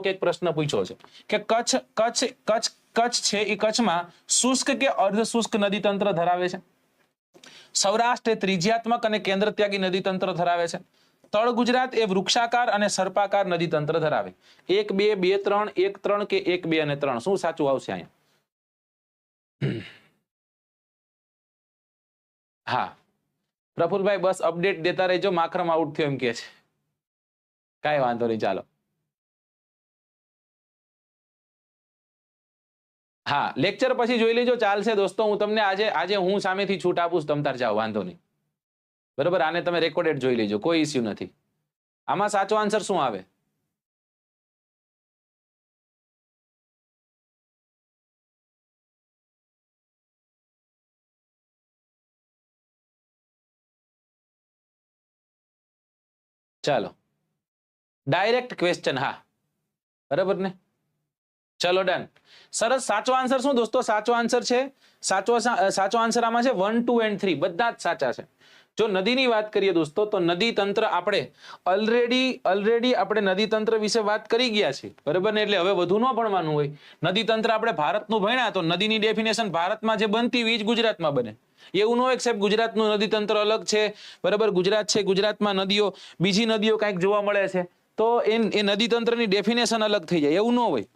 કે એક પ્રશ્ન પૂછ્યો છે કે કચ્છ કચ્છ કચ્છ કચ્છ છે એ કચ્છમાં શુષ્ક કે અર્ધ શુષ્ક નદી તંત્ર ધરાવે છે? સૌરાષ્ટ્ર એ ત્રિજ્યાત્મક અને કેન્દ્ર ત્યાગી નદી તંત્ર ધરાવે છે. તળ ગુજરાત એ વૃક્ષાકાર અને સર્પાકાર નદી તંત્ર ધરાવે. 1 2 2 3 1 3 કે 1 2 અને 3 શું સાચું આવશે અહીંયા? હા પ્રફુલભાઈ બસ અપડેટ દેતા રહેજો. માખરમ આઉટ થયો એમ કે છે. કાંઈ વાંધો નહીં, ચાલો. હા લેક્ચર પછી જોઈ લેજો, ચાલશે દોસ્તો. હું તમને આજે હું સામેથી છૂટ આપું છું, તમ તાર જાઓ, વાંધો નહીં. બરોબર, આને તમે રેકોર્ડેડ જોઈ લેજો, કોઈ ઇસ્યુ નથી. આમાં સાચો આન્સર શું આવે? ચાલો ડાયરેક્ટ ક્વેશ્ચન. હા બરાબર ને, ચલો ડન. સરસ. સાચો આન્સર શું દોસ્તો? સાચો આન્સર છે, સાચો આન્સર આમાં છે 1 2 and 3 બધા જ સાચા છે. જો નદીની વાત કરીએ દોસ્તો તો નદી તંત્ર આપણે ઓલરેડી આપણે નદી તંત્ર વિશે વાત કરી ગયા છીએ, બરાબર ને? એટલે હવે વધુ ન ભણવાનું હોય. નદી તંત્ર આપણે ભારતનું ભણ્યા તો નદીની ડેફિનેશન ભારતમાં જે બનતી હોય એ જ ગુજરાતમાં બને. એવું ન હોય કે સાહેબ ગુજરાતનું નદી તંત્ર અલગ છે, બરાબર? ગુજરાત છે, ગુજરાતમાં નદીઓ બીજી નદીઓ કંઈક જોવા મળે છે તો એ નદી તંત્રની ડેફિનેશન અલગ થઈ જાય, એવું ન હોય.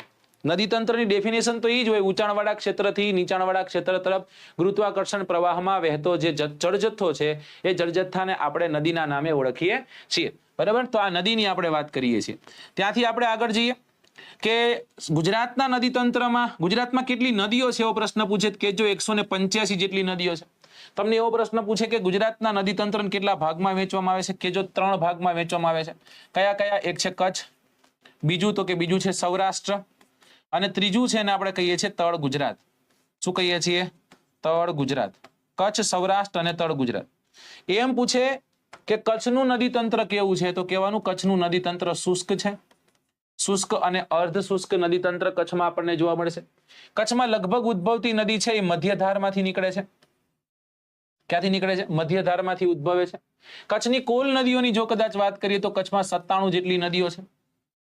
નદી તંત્રની ડેફિનેશન તો એ જ હોય, ઊંચાણવાળા ક્ષેત્રથી નીચાણવાળા ક્ષેત્ર તરફ ગુરુત્વાકર્ષણ પ્રવાહમાં વહેતો જે જળજથ્થો છે એ જળજથ્થાને આપણે નદીના નામે ઓળખીએ છીએ, બરાબર? તો આ નદીની આપણે વાત કરીએ છીએ. ત્યાંથી આપણે આગળ જઈએ કે ગુજરાતના નદી તંત્રમાં ગુજરાતમાં કેટલી નદીઓ છે એવો પ્રશ્ન પૂછે કે જો 185 જેટલી નદીઓ છે. તમને એવો પ્રશ્ન પૂછે કે ગુજરાતના નદી તંત્રને કેટલા ભાગમાં વહેંચવામાં આવે છે કે જો 3 ભાગમાં વહેંચવામાં આવે છે. કયા કયા? એક છે કચ્છ, બીજું છે સૌરાષ્ટ્ર, અને ત્રીજું છે ને આપણે કહીએ છીએ તળ ગુજરાત. શું કહીએ છીએ? તળ ગુજરાત. કચ્છ, સૌરાષ્ટ્ર અને તળ ગુજરાત. એમ પૂછે કે કચ્છનું નદી તંત્ર કેવું છે તો કહેવાનું કચ્છનું નદી તંત્ર શુષ્ક છે. શુષ્ક અને અર્ધ શુષ્ક નદી તંત્ર કચ્છમાં આપણને જોવા મળશે. કચ્છમાં લગભગ ઉદ્ભવતી નદી છે એ મધ્યધારમાંથી નીકળે છે. ક્યાંથી નીકળે છે? મધ્યધારમાંથી ઉદ્ભવે છે. કચ્છની કુલ નદીઓની જો કદાચ વાત કરીએ તો કચ્છમાં 97 જેટલી નદીઓ છે,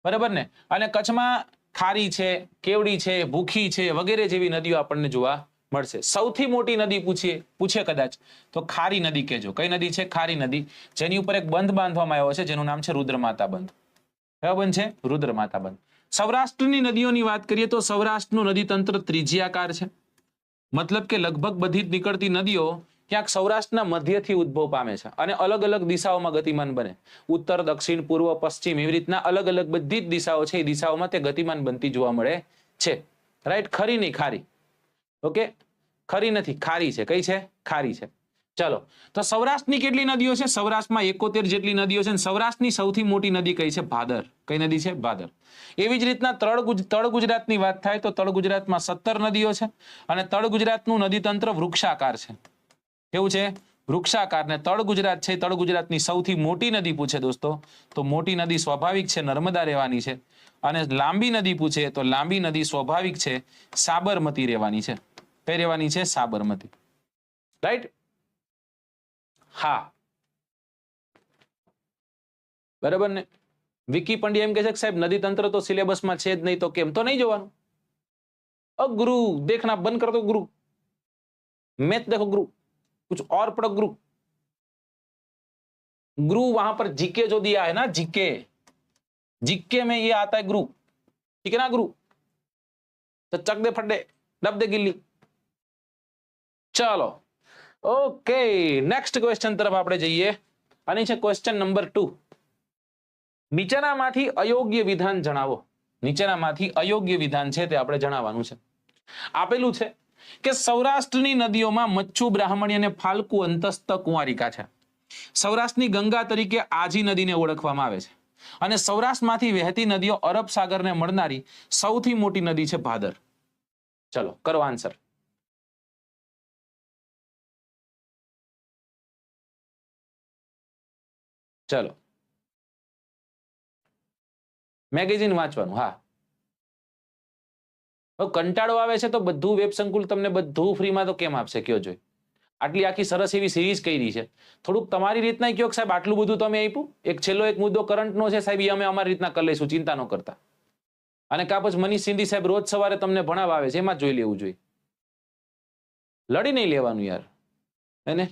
બરાબર ને? અને કચ્છમાં ખારી છે, કેવડી છે, ભૂખી છે વગેરે જેવી નદીઓ આપણને જોવા મળશે. સૌથી મોટી નદી પૂછે કદાચ તો ખારી નદી કહેજો. કઈ નદી છે? ખારી નદી, જેની ઉપર એક બંધ બાંધવામાં આવ્યો છે જેનું નામ છે રુદ્રમાતા બંધ. કયો બંધ છે? રુદ્રમાતા બંધ. સૌરાષ્ટ્રની નદીઓની વાત કરીએ તો સૌરાષ્ટ્રનું નદી તંત્ર ત્રિજ્યાકાર છે. મતલબ કે લગભગ બધી જ નીકળતી નદીઓ ક્યાંક સૌરાષ્ટ્રના મધ્યથી ઉદ્ભવ પામે છે અને અલગ અલગ દિશાઓમાં ગતિમાન બને. ઉત્તર, દક્ષિણ, પૂર્વ, પશ્ચિમ એવી રીતના અલગ અલગ બધી જ દિશાઓ છે એ દિશાઓમાં તે ગતિમાન બનતી જોવા મળે છે. રાઈટ? ખરી નહીં, ખારી. ઓકે, ખરી નથી, ખારી છે. કઈ છે? ખારી છે. ચલો, તો સૌરાષ્ટ્રની કેટલી નદીઓ છે? સૌરાષ્ટ્રમાં 71 જેટલી નદીઓ છે. સૌરાષ્ટ્રની સૌથી મોટી નદી કઈ છે? ભાદર. કઈ નદી છે? ભાદર. એવી જ રીતના તળ ગુજરાતની વાત થાય તો તળ ગુજરાતમાં 17 નદીઓ છે અને તળ ગુજરાતનું નદી તંત્ર વૃક્ષાકાર છે. કેવું છે? વૃક્ષાકાર. ને તળ ગુજરાત છે, તળ ગુજરાતની સૌથી મોટી નદી પૂછે દોસ્તો તો મોટી નદી સ્વાભાવિક છે નર્મદા રહેવાની છે, અને લાંબી નદી પૂછે તો લાંબી નદી સ્વાભાવિક છે સાબરમતી રહેવાની છે. કઈ રહેવાની છે? સાબરમતી. રાઈટ? હા બરાબર ને? વિકી પંડ્યા એમ કહે છે કે સાહેબ નદી તંત્ર તો સિલેબસમાં છે જ નહીં, તો કેમ? તો નહીં જોવાનું. गुरु देखना बंद कर दो गुरु, मैथ देखो गुरु, कुछ और पढ़ो गुरु. गुरु वहां पर जीके जो दिया है ना, जीके, जीके में ये आता है गुरु, ठीक है ना गुरु? तो चक दे फट दे, डब दे गिल्ली. चलो ओके, नेक्स्ट क्वेश्चन तरफ આપણે જઈએ અને છે ક્વેશ્ચન નંબર 2. નીચેનામાંથી અયોગ્ય વિધાન જણાવો. નીચેનામાંથી અયોગ્ય વિધાન છે તે આપણે જણાવવાનું છે. આપેલું છે કે સૌરાષ્ટ્રની નદીઓમાં મચ્છુ, બ્રાહ્મણી અને ફાલ્ગુ અંતસ્થ કુંવારિકા છે. સૌરાષ્ટ્રની ગંગા તરીકે આજી નદીને ઓળખવામાં આવે છે અને સૌરાષ્ટ્રમાંથી વહેતી નદીઓ અરબ સાગરને મળનારી સૌથી મોટી નદી છે ભાદર. ચલો કરો આન્સર. ચલો મેગેઝિન વાંચવાનું. હા કંટાળો આવે છે તો બધું વેબ સંકુલ તમને બધું ફ્રીમાં તો કેમ આપશે કયો જોઈ? આટલી આખી સરસ એવી સિરીઝ કરી છે, થોડુંક તમારી રીતના કયો સાહેબ આટલું બધું તમે આપ્યું. એક છેલ્લો એક મુદ્દો કરંટનો છે સાહેબ, એ અમે અમારી રીતના કરી લઈશું, ચિંતા ન કરતા. અને કા પછી મનીષ સિંધી સાહેબ રોજ સવારે તમને ભણાવવા આવે છે, એમાં જ જોઈ લેવું જોઈએ. લડી નહીં લેવાનું યાર, એને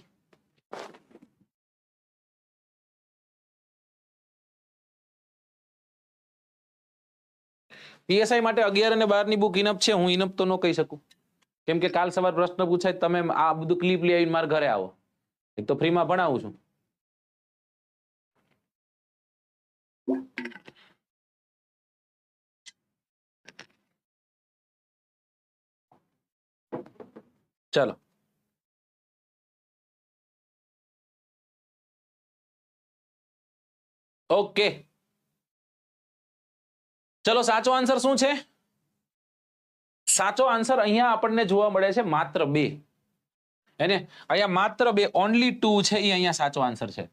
પીએસઆઈ માટે 11 અને 12 ની બુક ઇનફ છે. હું ઇનફ તો ન કહી શકું, કેમ કે કાલ સવાર પ્રશ્ન પૂછાય, તમે આ બધું ક્લિપ લઈ આવીને મારા ઘરે આવો. એક તો ફ્રીમાં ભણાવું છું. ચલો ઓકે, ચલો સાચો આન્સર શું છે? સાચો આન્સર અહીંયા આપણને જોવા મળે છે માત્ર 2. એને અહીંયા માત્ર 2, ઓનલી 2 છે, એ અહીંયા સાચો આન્સર છે.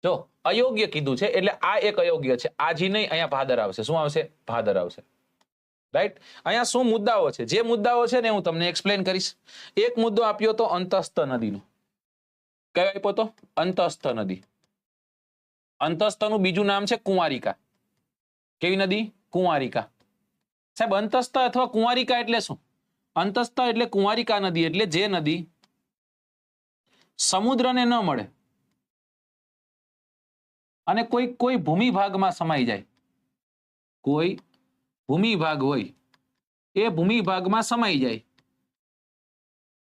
જો અયોગ્ય કીધું છે એટલે આ એક અયોગ્ય છે. આજી નહીં, અહીંયા ભાદર આવશે. શું આવશે? ભાદર આવશે. રાઈટ. અહીંયા શું મુદ્દાઓ છે? જે મુદ્દાઓ છે ને હું તમને એક્સપ્લેન કરીશ. એક મુદ્દો આપ્યો તો અંતસ્થ નદીનો. કયો આપ્યો તો? અંતસ્થ નદી. અંતસ્થનું બીજું નામ છે કુંવારિકા. કેવી નદી? કુંવારિકા. સાહેબ અંતસ્થ અથવા કુંવારિકા એટલે શું? અંતસ્થ એટલે કુંવારિકા નદી, એટલે જે નદી સમુદ્રને ન મળે અને કોઈ ભૂમિ ભાગમાં સમાઈ જાય. કોઈ ભૂમિ ભાગ હોય, એ ભૂમિ ભાગમાં સમાઈ જાય,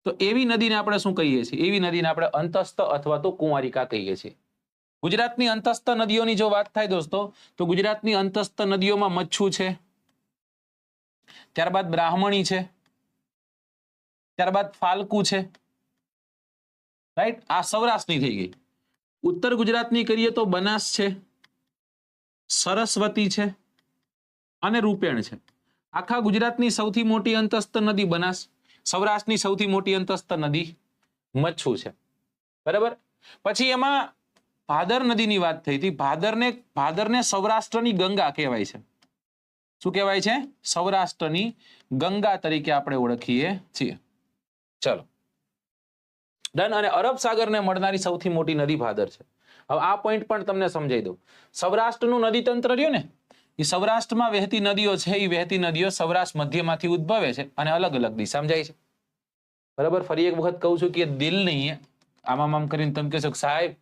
તો એવી નદીને આપણે શું કહીએ છીએ? એવી નદીને આપણે અંતસ્થ અથવા તો કુંવારિકા કહીએ છીએ. ગુજરાતની અંતસ્થ નદીઓની જો વાત થાય દોસ્તો, તો ગુજરાતની અંતસ્થ નદીઓમાં મચ્છુ છે, ત્યારબાદ બ્રાહ્મણી છે, ત્યારબાદ ફાલ્ગુ છે. રાઈટ. આ સૌરાષ્ટ્રની થઈ ગઈ. ઉત્તર ગુજરાતની કરીએ તો બનાસ છે, સરસ્વતી છે અને રૂપેણ છે. આખા ગુજરાતની સૌથી મોટી અંતસ્થ નદી બનાસ, સૌરાષ્ટ્રની સૌથી મોટી અંતસ્થ નદી મચ્છુ છે. બરાબર. પછી એમાં ભાદર નદીની વાત થઈ હતી. ભાદરને સૌરાષ્ટ્રની ગંગા કહેવાય છે. શું કહેવાય છે? સૌરાષ્ટ્રની ગંગા તરીકે આપણે ઓળખીએ છીએ. ચલો ડન. અને અરબ સાગરને મળનારી સૌથી મોટી નદી ભાદર છે. હવે આ પોઈન્ટ પણ તમને સમજાઈ દઉં. સૌરાષ્ટ્રનું નદી તંત્ર રહ્યું ને, એ સૌરાષ્ટ્રમાં વહેતી નદીઓ છે, એ વહેતી નદીઓ સૌરાષ્ટ્ર મધ્યમાંથી ઉદ્ભવે છે અને અલગ અલગ દિશામાં જાય છે. બરાબર. ફરી એક વખત કહું છું કે દિલ નહીં, આમ કરીને તમે કહેશો સાહેબ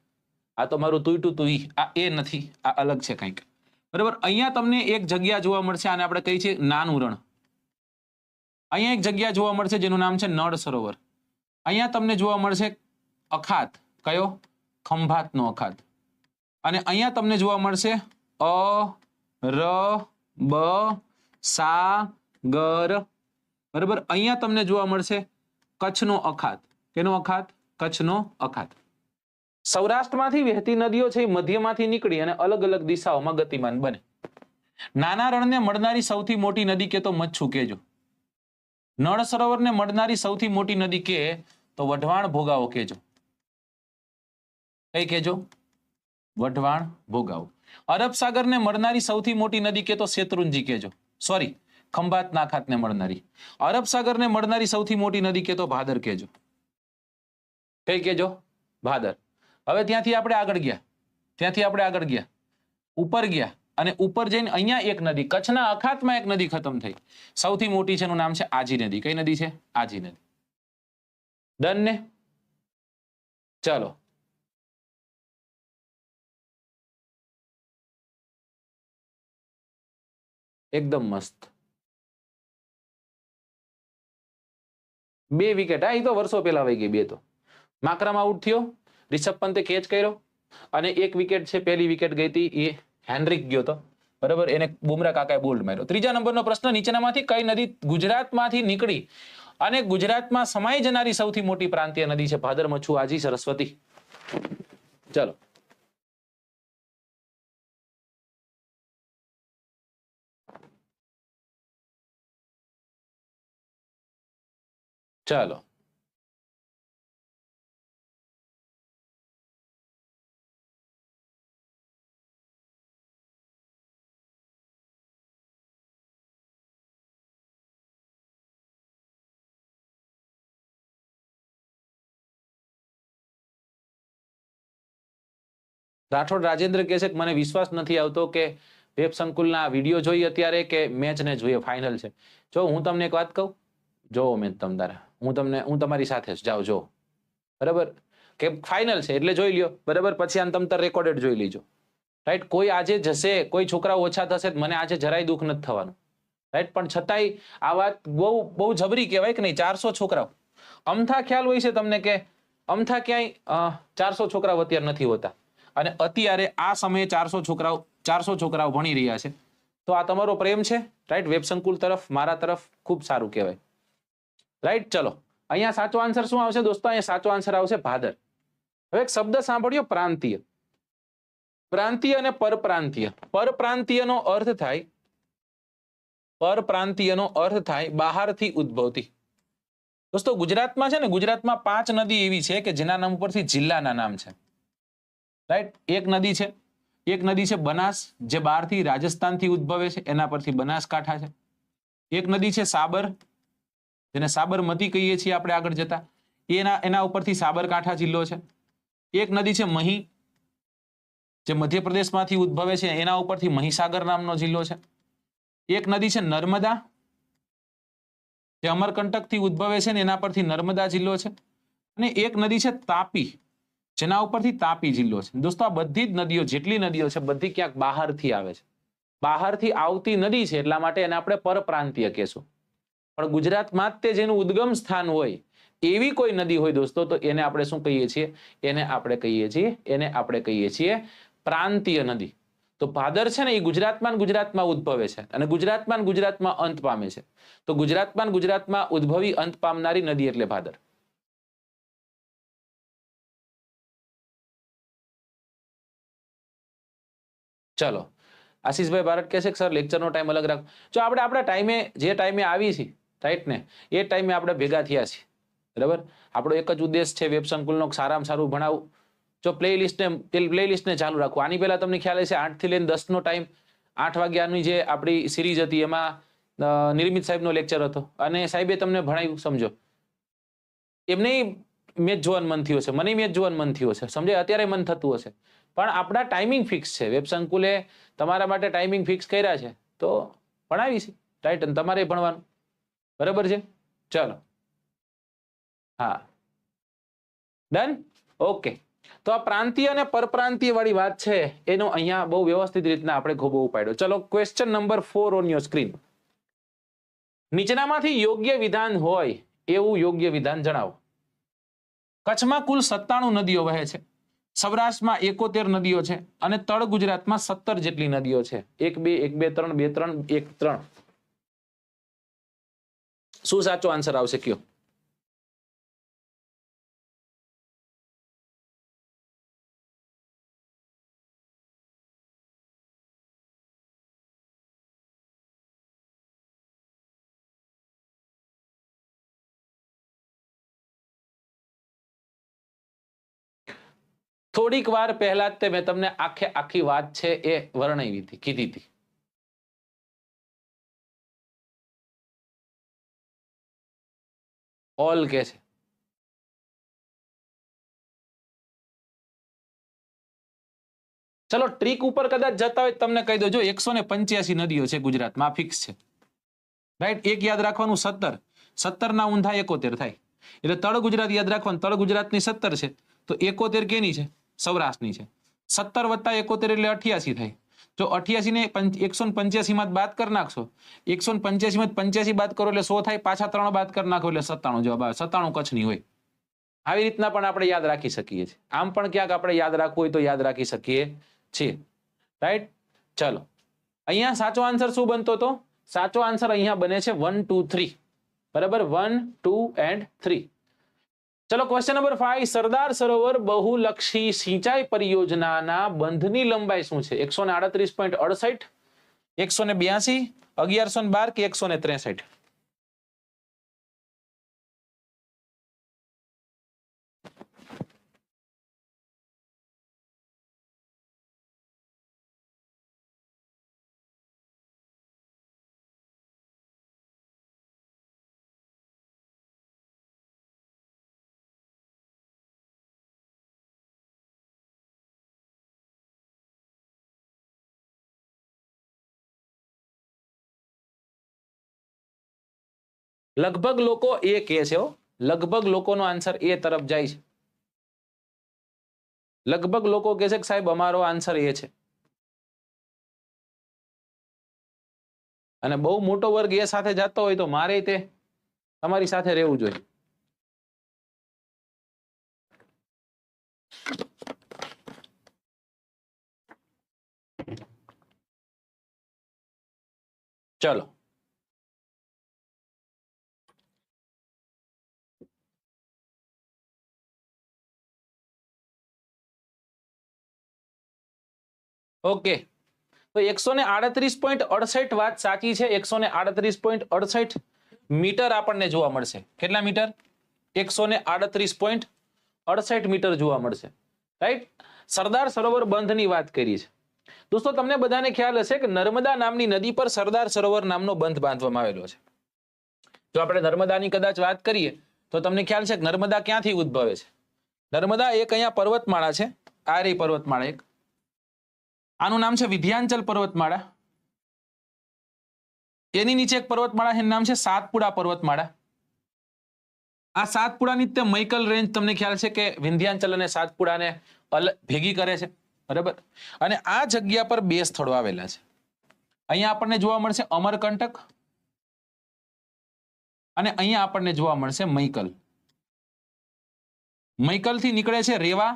આ તો મારું તુંટું તુઈ, આ એ નથી, આ અલગ છે કંઈક. બરાબર. અહીંયા તમને એક જગ્યા જોવા મળશે, આને આપણે કહીએ છીએ નાનું રણ. અહીંયા એક જગ્યા જોવા મળશે જેનું નામ છે નળ સરોવર. અહીંયા તમને જોવા મળશે અખાત. કયો? ખંભાતનો અખાત. અને અહીંયા તમને જોવા મળશે અ ર બ સા ગર. બરાબર. અહીંયા તમને જોવા મળશે કચ્છનો અખાત. કેનો અખાત? કચ્છનો અખાત. સૌરાષ્ટ્રમાંથી વહેતી નદીઓ છે એ મધ્યમાંથી નીકળી અને અલગ અલગ દિશાઓમાં ગતિમાન બને. નાના રણને મળનારી સૌથી મોટી નદી કે તો મચ્છુ કહેજો. નળ સરોવરને મળનારી સૌથી મોટી નદી કે તો વઢવાણ ભોગાવો કહેજો. કઈ કહેજો? વઢવાણ ભોગાવો. અરબ સાગરને મળનારી સૌથી મોટી નદી કે તો શેત્રુંજી કહેજો. સોરી, ખંભાતના અખાતને મળનારી. અરબ સાગરને મળનારી સૌથી મોટી નદી કે તો ભાદર કહેજો. કઈ કહેજો? ભાદર. હવે ત્યાંથી આપણે આગળ ગયા, ઉપર ગયા અને ઉપર જઈને અહીંયા એક નદી, કચ્છના અખાતમાં એક નદી ખતમ થઈ, સૌથી મોટી છે, એનું નામ છે આજી નદી. કઈ નદી છે? આજી નદી. ડન ને? ચાલો એકદમ મસ્ત. 2 વિકેટ. હા, એ તો વર્ષો પહેલા વહી ગઈ. 2 તો માકરામાં આઉટ થયો, રિષભ પંતે કેચ કર્યો અને 1 વિકેટ છે, પહેલી વિકેટ ગઈ હતી એ હેનરિક ગયો હતો. બરાબર. એને બુમરા કાકાએ બોલ્ડ માર્યો. 3જા નંબરનો પ્રશ્ન, નીચેનામાંથી કઈ નદી ગુજરાતમાંથી નીકળી અને ગુજરાતમાં સમાઈ જનારી સૌથી મોટી પ્રાંતીય નદી છે? ભાદર, મચ્છુ, આજી, સરસ્વતી. ચલો ચાલો રાઠોડ રાજેન્દ્ર કહે છે કે મને વિશ્વાસ નથી આવતો કે વેબ સંકુલના વિડીયો જોઈએ અત્યારે કે મેચને જોઈએ ફાઇનલ છે? જો હું તમને એક વાત કહું, જોવો મેચ તમારા, હું તમારી સાથે જ જાઉં, જો બરાબર કે ફાઇનલ છે એટલે જોઈ લ્યો, બરાબર, પછી આને તમ રેકોર્ડેડ જોઈ લીજો, રાઈટ? કોઈ આજે જશે, કોઈ છોકરાઓ ઓછા થશે, મને આજે જરાય દુઃખ નથી થવાનું, રાઈટ? પણ છતાંય આ વાત બહુ બહુ જબરી કહેવાય કે નહીં? 400 છોકરાઓ, અમથા ખ્યાલ હોય છે તમને કે અમથા ક્યાંય 400 છોકરાઓ અત્યારે નથી હોતા, અને અત્યારે આ સમયે 400 છોકરાઓ ભણી રહ્યા છે. તો આ તમારો પ્રેમ છે, રાઈટ? વેબ સંકુલ તરફ, મારા તરફ, ખૂબ સારું કહેવાય, રાઈટ? ચલો, અહીંયા સાચો આન્સર શું આવશે દોસ્તો? અહીંયા સાચો આન્સર આવશે ભાદર. હવે એક શબ્દ સાંભળ્યો, પ્રાંતીય. પ્રાંતીય અને પરપ્રાંતીય. પરપ્રાંતીયનો અર્થ થાય, પરપ્રાંતીયનો અર્થ થાય બહારથી ઉદ્ભવતી. દોસ્તો ગુજરાતમાં છે ને, ગુજરાતમાં 5 નદી એવી છે કે જેના નામ ઉપરથી જિલ્લાના નામ છે, રાઈટ? એક નદી છે બનાસ, જે બહારથી રાજસ્થાનથી ઉદ્ભવે છે, એના પરથી બનાસકાંઠા છે. એક નદી છે સાબર, જેને સાબરમતી કહીએ છીએ આપણે આગળ જતા, એના ઉપરથી સાબરકાંઠા જિલ્લો છે. એક નદી છે મહી, જે મધ્યપ્રદેશમાંથી ઉદ્ભવે છે, એના ઉપરથી મહીસાગર નામનો જિલ્લો છે. એક નદી છે નર્મદા, જે અમરકંટકથી ઉદ્ભવે છે ને એના પરથી નર્મદા જિલ્લો છે. અને એક નદી છે તાપી, જેના ઉપરથી તાપી જિલ્લો છે. દોસ્તો આ બધી જ નદીઓ, જેટલી નદીઓ છે, બધી ક્યાંક બહારથી આવે છે. બહારથી આવતી નદી છે એટલા માટે એને આપણે પરપ્રાંતીય કહેશું. પણ ગુજરાતમાં જ તે જેનું ઉદ્ગમ સ્થાન હોય એવી કોઈ નદી હોય દોસ્તો, તો એને આપણે શું કહીએ છીએ? એને આપણે કહીએ છીએ પ્રાંતીય નદી. તો ભાદર છે ને, એ ગુજરાતમાં ઉદ્ભવે છે અને ગુજરાતમાં અંત પામે છે. તો ગુજરાતમાં ઉદ્ભવી અંત પામનારી નદી એટલે ભાદર. ચલો, આશીષભાઈ ભારત કહે છે કે સર લેક્ચરનો ટાઈમ અલગ રાખો. જો આપણે આપણા ટાઈમે, જે ટાઈમે આવી છીએ, રાઈટ ને, એ ટાઈમે આપણે ભેગા થયા છીએ, બરાબર? આપણો એક જ ઉદ્દેશ છે વેબ સંકુલનો સારામાં સારું ભણાવવું. જો પ્લેલિસ્ટને ચાલુ રાખવું. આની પહેલા તમને ખ્યાલ હશે 8 થી લઈને 10 નો ટાઈમ, 8 વાગ્યાની જે આપણી સિરીઝ હતી એમાં નિર્મિત સાહેબનો લેક્ચર હતો અને સાહેબે તમને ભણાવ્યું, સમજો. એમને મેચ જોવાનું મન થયું હશે, મને મેચ જોવાનું મન થયું હશે, સમજે? અત્યારે મન થતું હશે, પણ આપણા ટાઈમિંગ ફિક્સ છે. વેબ સંકુલે તમારા માટે ટાઈમિંગ ફિક્સ કર્યા છે, તો ભણાવી છે, રાઈટ? અને તમારે ભણવાનું, બરાબર છે? ચલો, હા, ડન, ઓકે. તો આ પ્રાંતીય અને પરપ્રાંતીય વાળી વાત છે, એનો અહીંયા બહુ વ્યવસ્થિત રીતના આપણે ખોબો ઉપાડ્યો. ચલો, question number 4 on your screen. નીચેનામાંથી યોગ્ય વિધાન હોય એવું યોગ્ય વિધાન જણાવો. કચ્છમાં કુલ 97 નદીઓ વહે છે, સૌરાષ્ટ્રમાં 71 નદીઓ છે અને તળ ગુજરાતમાં 17 જેટલી નદીઓ છે. 1 2 1 2 3 2 3 1 3. શું સાચો આન્સર આવશે કયો? થોડીક વાર પહેલા જ મેં તમને આખી વાત છે એ વર્ણવી હતી, કીધી હતી. ઓલ કે છે. ચલો, ટ્રીક ઉપર કદાચ જતા હોય તમને કહી દો. જો 185 નદીઓ છે ગુજરાતમાં, ફિક્સ છે, રાઈટ? એક યાદ રાખવાનું, 17. 17 ના ઊંધા 71 થાય. એટલે તળ ગુજરાત યાદ રાખવાનું, તળ ગુજરાતની 17 છે, તો 71 કેની છે? સૌરાષ્ટ્રની છે. 17 વત્તા 71 એટલે 88 થાય. જો 88 ને 185 માં બાદ કરી નાખશો, 185 માં 85 બાદ કરો એટલે 100 થાય, પાછા 3 બાદ કરી નાખો એટલે 97 જવાબ આવે. 97 કચ્છની હોય. આવી રીતના પણ આપણે યાદ રાખી શકીએ છીએ. આમ પણ ક્યાંક આપણે યાદ રાખવું હોય તો યાદ રાખી શકીએ છીએ, રાઈટ? ચલો, અહીંયા સાચો આન્સર શું બનતો હતો? સાચો આન્સર અહીંયા બને છે 1 2 3, બરાબર? 1 2 and 3. ચલો, ક્વેશ્ચન નંબર 5. સરદાર સરોવર બહુલક્ષી સિંચાઈ પરિયોજનાના બંધની લંબાઈ શું છે? 138.68, 182, 1112 કે 163? લગભગ લોકો એ કહે છે, લગભગ લોકોનો આન્સર એ તરફ જાય છે. લગભગ લોકો કહે છે કે સાહેબ અમારો આન્સર એ છે. અને બહુ મોટો વર્ગ એ સાથે જતો હોય તો મારે તે તમારી સાથે રહેવું જોઈએ. ચલો ઓકે, તો 138.68 વાત સાચી છે. 138.68 મીટર આપણને જોવા મળશે. કેટલા મીટર? 138.68 મીટર જોવા મળશે. રાઈટ. સરદાર સરોવર બંધની વાત કરી છે. દોસ્તો તમને બધાને ખ્યાલ હશે કે નર્મદા નામની નદી પર સરદાર સરોવર નામનો બંધ બાંધવામાં આવેલો છે. જો આપણે નર્મદાની કદાચ વાત કરીએ તો તમને ખ્યાલ છે કે નર્મદા ક્યાંથી ઉદ્ભવે છે? નર્મદા એક અહીંયા પર્વતમાળા છે. આ રહી પર્વતમાળા એક. આનું નામ છે વિંધ્યાચલ પર્વતમાળા. એની નીચે એક પર્વતમાળા છે, એનું નામ છે સાતપુડા પર્વતમાળા. આ સાતપુડાની તે મૈકલ રેન્જ તમને ખ્યાલ છે કે વિંધ્યાચલ અને સાતપુડાને ભેગી કરે છે, બરાબર. અને આ જગ્યા પર બે સ્થળો આવેલા છે. અહીંયા આપણને જોવા મળશે અમરકંટક અને અહીંયા આપણને જોવા મળશે મૈકલ. મૈકલથી નીકળે છે રેવા,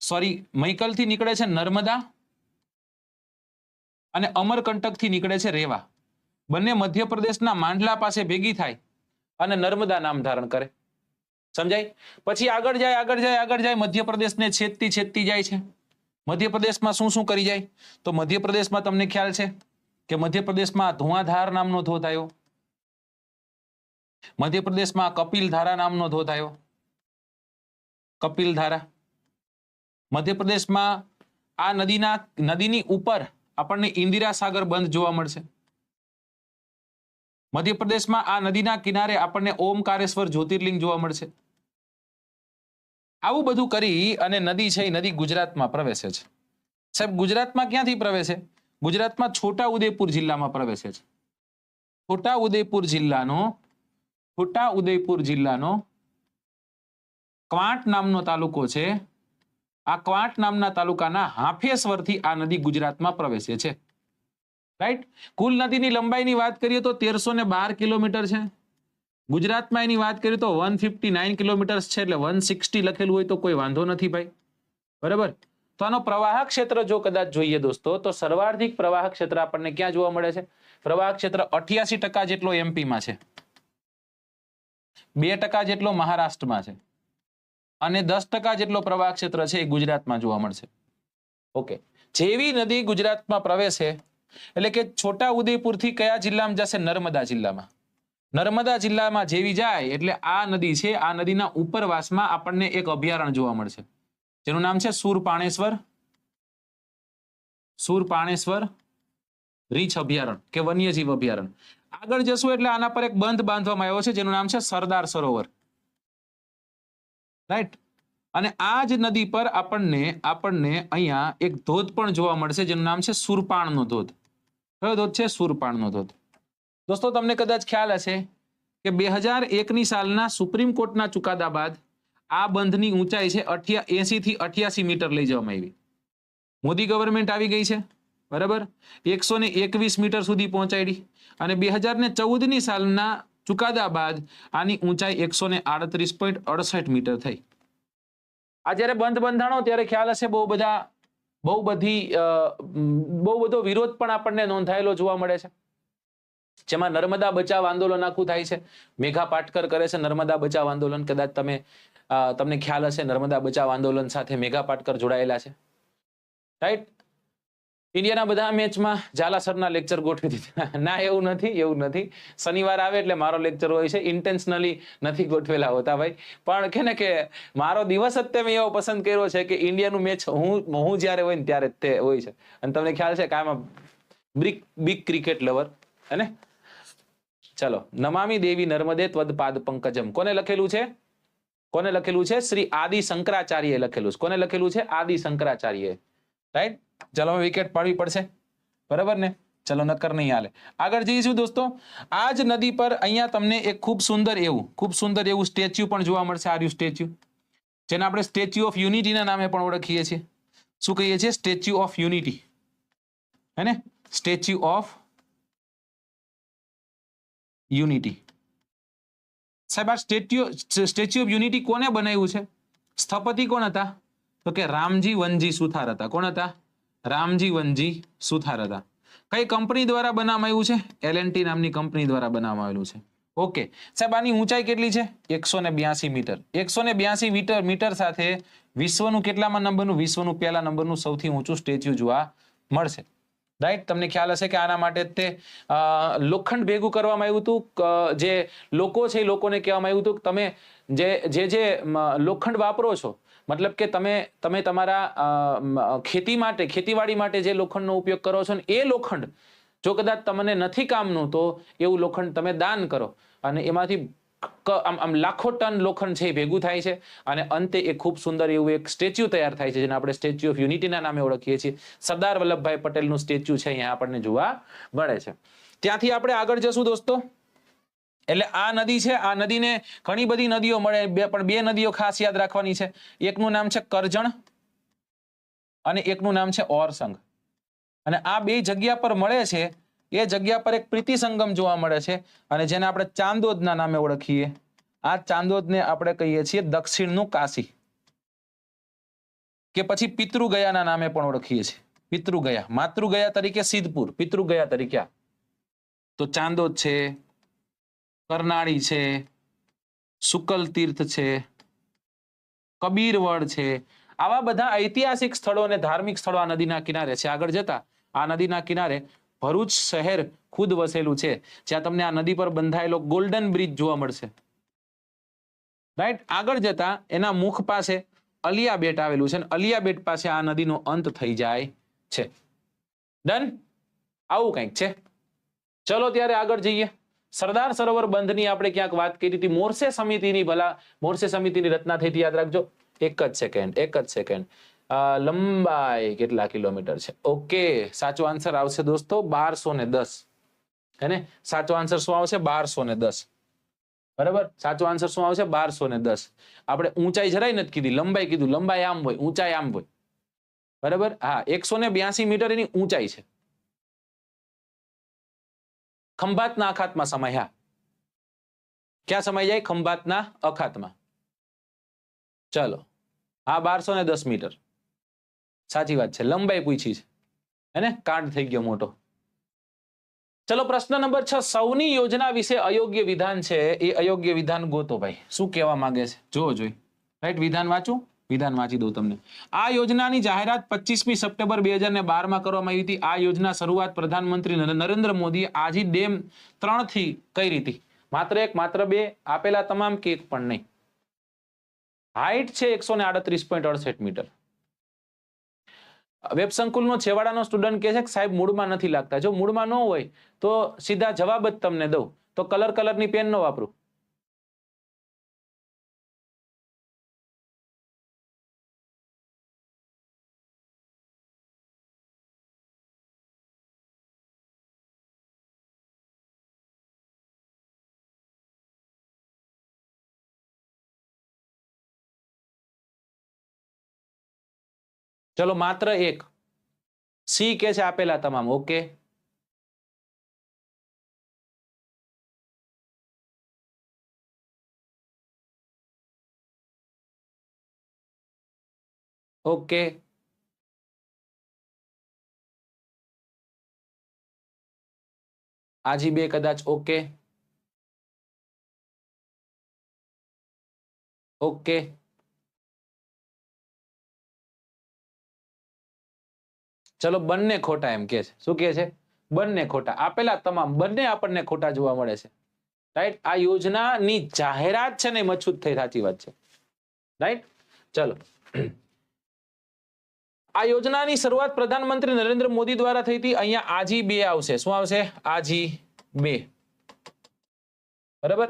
સોરી મૈકલથી નીકળે છે નર્મદા અને અમરકંટકથી નીકળે છે રેવા. બંને મધ્યપ્રદેશના માંડલા પાસે ભેગી થાય અને નર્મદા નામ ધારણ કરે. સમજાય? પછી આગળ જાય મધ્યપ્રદેશને છેદતી જાય છે. મધ્યપ્રદેશમાં શું કરી જાય? તો મધ્યપ્રદેશમાં તમને ખ્યાલ છે કે મધ્યપ્રદેશમાં ધુઆધાર નામનો ધોધ આવ્યો. મધ્યપ્રદેશમાં કપિલધારા નામનો ધોધ આવ્યો. કપિલધારા. મધ્યપ્રદેશમાં આ નદીની ઉપર આપણને ઇન્દિરા સાગર બંધ જોવા મળશે. મધ્યપ્રદેશમાં આ નદીના કિનારે આપણને ઓમકારેશ્વર જ્યોતિર્લિંગ જોવા મળશે. આવું બધું કરી અને નદી છે એ નદી ગુજરાતમાં પ્રવેશે છે. સાહેબ ગુજરાતમાં ક્યાંથી પ્રવેશે? ગુજરાતમાં છોટા ઉદેપુર જિલ્લામાં પ્રવેશે છે. છોટા ઉદેપુર જિલ્લાનો ક્વાંટ નામનો તાલુકો છે. આ ક્વાંટ નામના તાલુકાના હાંફેશ્વરથી આ નદી ગુજરાતમાં પ્રવેશે છે. રાઈટ. કુલ નદીની લંબાઈની વાત કરીએ તો 1312 કિલોમીટર છે. ગુજરાતમાં એની વાત કરીએ તો 159 કિલોમીટર છે, એટલે 160 લખેલું હોય તો કોઈ વાંધો નથી ભાઈ, બરાબર. તો આનો પ્રવાહ ક્ષેત્ર જો કદાચ જોઈએ દોસ્તો તો સર્વાધિક પ્રવાહ ક્ષેત્ર આપણને ક્યાં જોવા મળે છે? પ્રવાહ ક્ષેત્ર 88% જેટલો એમપીમાં છે, 2% જેટલો મહારાષ્ટ્રમાં છે અને 10% જેટલો પ્રવાહ ક્ષેત્ર છે એ ગુજરાતમાં જોવા મળશે. ઓકે. જેવી નદી ગુજરાતમાં પ્રવેશે એટલે કે છોટા ઉદેપુરથી કયા જિલ્લામાં જશે? નર્મદા જિલ્લામાં. નર્મદા જિલ્લામાં જેવી જાય એટલે આ નદી છે, આ નદીના ઉપરવાસમાં આપણને એક અભયારણ્ય જોવા મળશે જેનું નામ છે સુરપાણેશ્વર રીંછ અભયારણ્ય કે વન્યજીવ અભયારણ્ય. આગળ જશું એટલે આના પર એક બંધ બાંધવામાં આવ્યો છે જેનું નામ છે સરદાર સરોવર. રાઈટ. અને આ જ નદી પર આપણને અહીંયા એક ધોધ પણ જોવા મળશે જેનું નામ છે સુરપાણનો ધોધ. કયો ધોધ છે? સુરપાણનો ધોધ. દોસ્તો તમને કદાચ ખ્યાલ હશે કે 2001ની સાલના સુપ્રીમ કોર્ટના ચુકાદા બાદ આ બંધની ઊંચાઈ છે 80 થી 88 મીટર લઈ જવામાં આવી. મોદી ગવર્મેન્ટ આવી ગઈ છે, બરાબર. 121 મીટર સુધી પહોંચાડી અને 2014ની સાલના ચુકાદા બાદ આની ઊંચાઈ 138.68 મીટર થઈ. આ જયારે બંધ બંધાણો ત્યારે ખ્યાલ હશે બહુ બધો વિરોધ પણ આપણને નોંધાયેલો જોવા મળે છે, જેમાં નર્મદા બચાવ આંદોલન આખું થાય છે. મેઘા પાટકર કરે છે નર્મદા બચાવ આંદોલન. કદાચ તમને ખ્યાલ હશે નર્મદા બચાવ આંદોલન સાથે મેઘા પાટકર જોડાયેલા છે. રાઈટ. ઇન્ડિયાના બધા મેચમાં ઝાલા સરના લેક્ચર ગોઠવી દીધા. ના, એવું નથી. શનિવાર આવે એટલે મારો લેક્ચર હોય છે. ઇન્ટેન્શનલી નથી ગોઠવેલા હોતા ભાઈ, પણ કે મારો દિવસ જ તમે એવો પસંદ કર્યો છે કે ઇન્ડિયાનું મેચ હું જ્યારે હોય ને ત્યારે તે હોય છે. અને તમને ખ્યાલ છે કે આમાં બિગ ક્રિકેટ લવર હે ને. ચલો. નમામી દેવી નર્મદે ત્વદપાદ પંકજમ કોને લખેલું છે? શ્રી આદિ શંકરાચાર્ય લખેલું છે. કોને લખેલું છે? આદિ શંકરાચાર્ય. રાઈટ. ચલો, વિકેટ પાડવી પડશે, બરાબર ને. ચલો નકર નહીં હાલે. આગળ જઈશું દોસ્તો. આ જ નદી પર અહીંયા તમને એક ખૂબ સુંદર એવું સ્ટેચ્યુ પણ જોવા મળશે. આ સ્ટેચ્યુ જેને આપણે સ્ટેચ્યુ ઓફ યુનિટીના નામે પણ ઓળખીએ છીએ. શું કહીએ છીએ? સ્ટેચ્યુ ઓફ યુનિટી, હે ને? Statue of unity. સાહેબ, આ સ્ટેચ્યુ ઓફ યુનિટી કોને બનાવ્યું છે? સ્થપતિ કોણ હતા? તો કે રામજી વનજી સુથાર હતા. કોણ હતા? રામજી વનજી સુથાર હતા. કઈ કંપની દ્વારા બનાવવામાં આવ્યું છે? L&T નામની કંપની દ્વારા બનાવવામાં આવેલું છે. ઓકે સાહેબ, આની ઊંચાઈ કેટલી છે? 182 મીટર. 182 મીટર સાથે વિશ્વનું કેટલામાં નંબરનું? વિશ્વનું પહેલા નંબરનું સૌથી ઊંચું સ્ટેચ્યુ જોવા મળશે. રાઈટ, તમને ખ્યાલ હશે કે આના માટે તે લોખંડ ભેગું કરવામાં આવ્યું હતું. જે લોકો છે એ લોકોને કહેવામાં આવ્યું હતું કે તમે જે લોખંડ વાપરો છો, મતલબ કે તમે તમારા ખેતીવાડી માટે જે લોખંડનો ઉપયોગ કરો છો ને, એ લોખંડ જો કદાચ તમને નથી કામનું તો એવું લોખંડ તમે દાન કરો, અને એમાંથી આમ લાખો ટન લોખંડ છે એ ભેગું થાય છે, અને અંતે એક ખૂબ સુંદર એવું એક સ્ટેચ્યુ તૈયાર થાય છે જેને આપણે સ્ટેચ્યુ ઓફ યુનિટીના નામે ઓળખીએ છીએ. સરદાર વલ્લભભાઈ પટેલનું સ્ટેચ્યુ છે અહીંયા આપણને જોવા મળે છે. ત્યાંથી આપણે આગળ જશું દોસ્તો. એટલે આ નદી છે, આ નદીને ઘણી બધી નદીઓ મળે, પણ બે નદીઓ ખાસ યાદ રાખવાની છે. એકનું નામ છે કરજણ અને એકનું નામ છે ઓરસંગ. અને આ બે જગ્યા પર મળે છે, એ જગ્યા પર એક પ્રીતિ સંગમ જોવા મળે છે, અને જેને આપણે ચાંદોદના નામે ઓળખીએ. આ ચાંદોદને આપણે કહીએ છીએ દક્ષિણનું કાશી, કે પછી પિતૃગયાના નામે પણ ઓળખીએ છીએ. પિતૃગયા, માતૃગયા તરીકે સિદ્ધપુર, પિતૃગયા તરીકે. તો ચાંદોદ છે, કરનાળી છે, શુકલ તીર્થ છે, કબીરવડ છે. આવા બધા ઐતિહાસિક સ્થળો અને ધાર્મિક સ્થળો આ નદીના કિનારે છે. આગળ જતા આ નદીના કિનારે ભરૂચ શહેર ખુદ વસેલું છે, જ્યાં તમને આ નદી પર બંધાયેલો ગોલ્ડન બ્રિજ જોવા મળશે. રાઈટ, આગળ જતા એના મુખ પાસે અલિયા બેટ આવેલું છે, અને અલિયા બેટ પાસે આ નદીનો અંત થઈ જાય છે. ડન, આવું કંઈક છે. ચલો ત્યારે આગળ જઈએ. સરદાર સરોવર બંધની આપણે ક્યાંક વાત કરી હતી. મોરસે સમિતિની રચના થઈ હતી, યાદ રાખજો. એક જ સેકન્ડ. લંબાઈ કેટલા કિલોમીટર છે? ઓકે, સાચો આન્સર આવશે દોસ્તો 1210. હે ને? સાચો આન્સર શું આવશે? 1210. બરાબર, સાચો આન્સર શું આવશે? 1210. આપણે ઊંચાઈ જરાય નથી કીધી, લંબાઈ કીધું. લંબાઈ આમ હોય, ઊંચાઈ આમ હોય. બરાબર, હા, 182 મીટર એની ઊંચાઈ છે. ખંભાતના અખાતમાં સમાય. હા, ક્યાં સમાય જાય? ખંભાતના અખાતમાં. ચલો, હા, 1210 મીટર સાચી વાત છે. લંબાઈ પૂછી છે, હેને? કાંડ થઈ ગયો મોટો. ચલો, પ્રશ્ન નંબર 6. સૌની યોજના વિશે અયોગ્ય વિધાન છે, એ અયોગ્ય વિધાન ગોતો. ભાઈ શું કહેવા માંગે છે? જોવો જોઈ. રાઈટ, વિધાન વાંચું, વિધાન વાંચી દઉં તમને. આ યોજનાની જાહેરાત 25મી સપ્ટેમ્બર 2012 કરવામાં આવી હતી. આ યોજના શરૂઆત પ્રધાનમંત્રી નરેન્દ્ર મોદીએ આજી ડેમ 3 થી કઈ રીતે? માત્ર 1, માત્ર 2, આપેલા તમામ કે એક પણ નહીં. હાઈટ છે 138.68 મીટર. વેબ સંકુલનો છેવાડાનો સ્ટુડન્ટ કહે છે કે સાહેબ મૂળમાં નથી લાગતા. જો મૂળમાં ન હોય તો સીધા જવાબ જ તમને દઉં તો કલરની પેન ન વાપરું. ચલો, માત્ર 1. સી કે છે આપેલા તમામ. ઓકે, ઓકે, આજી 2 કદાચ. ઓકે, ઓકે, ચલો, બંને ખોટા એમ કે છે. શું કે છે? બંને ખોટા. આપેલા તમામ બંને આપણને ખોટા જોવા મળે છે. રાઈટ, આ યોજનાની જાહેરાત છે ને મજબૂત થઈ, સાચી વાત છે. રાઈટ, ચલો. આ યોજનાની શરૂઆત પ્રધાનમંત્રી નરેન્દ્ર મોદી દ્વારા થઈ હતી. અહીંયા આજી 2 આવશે. શું આવશે? આજી 2. બરાબર,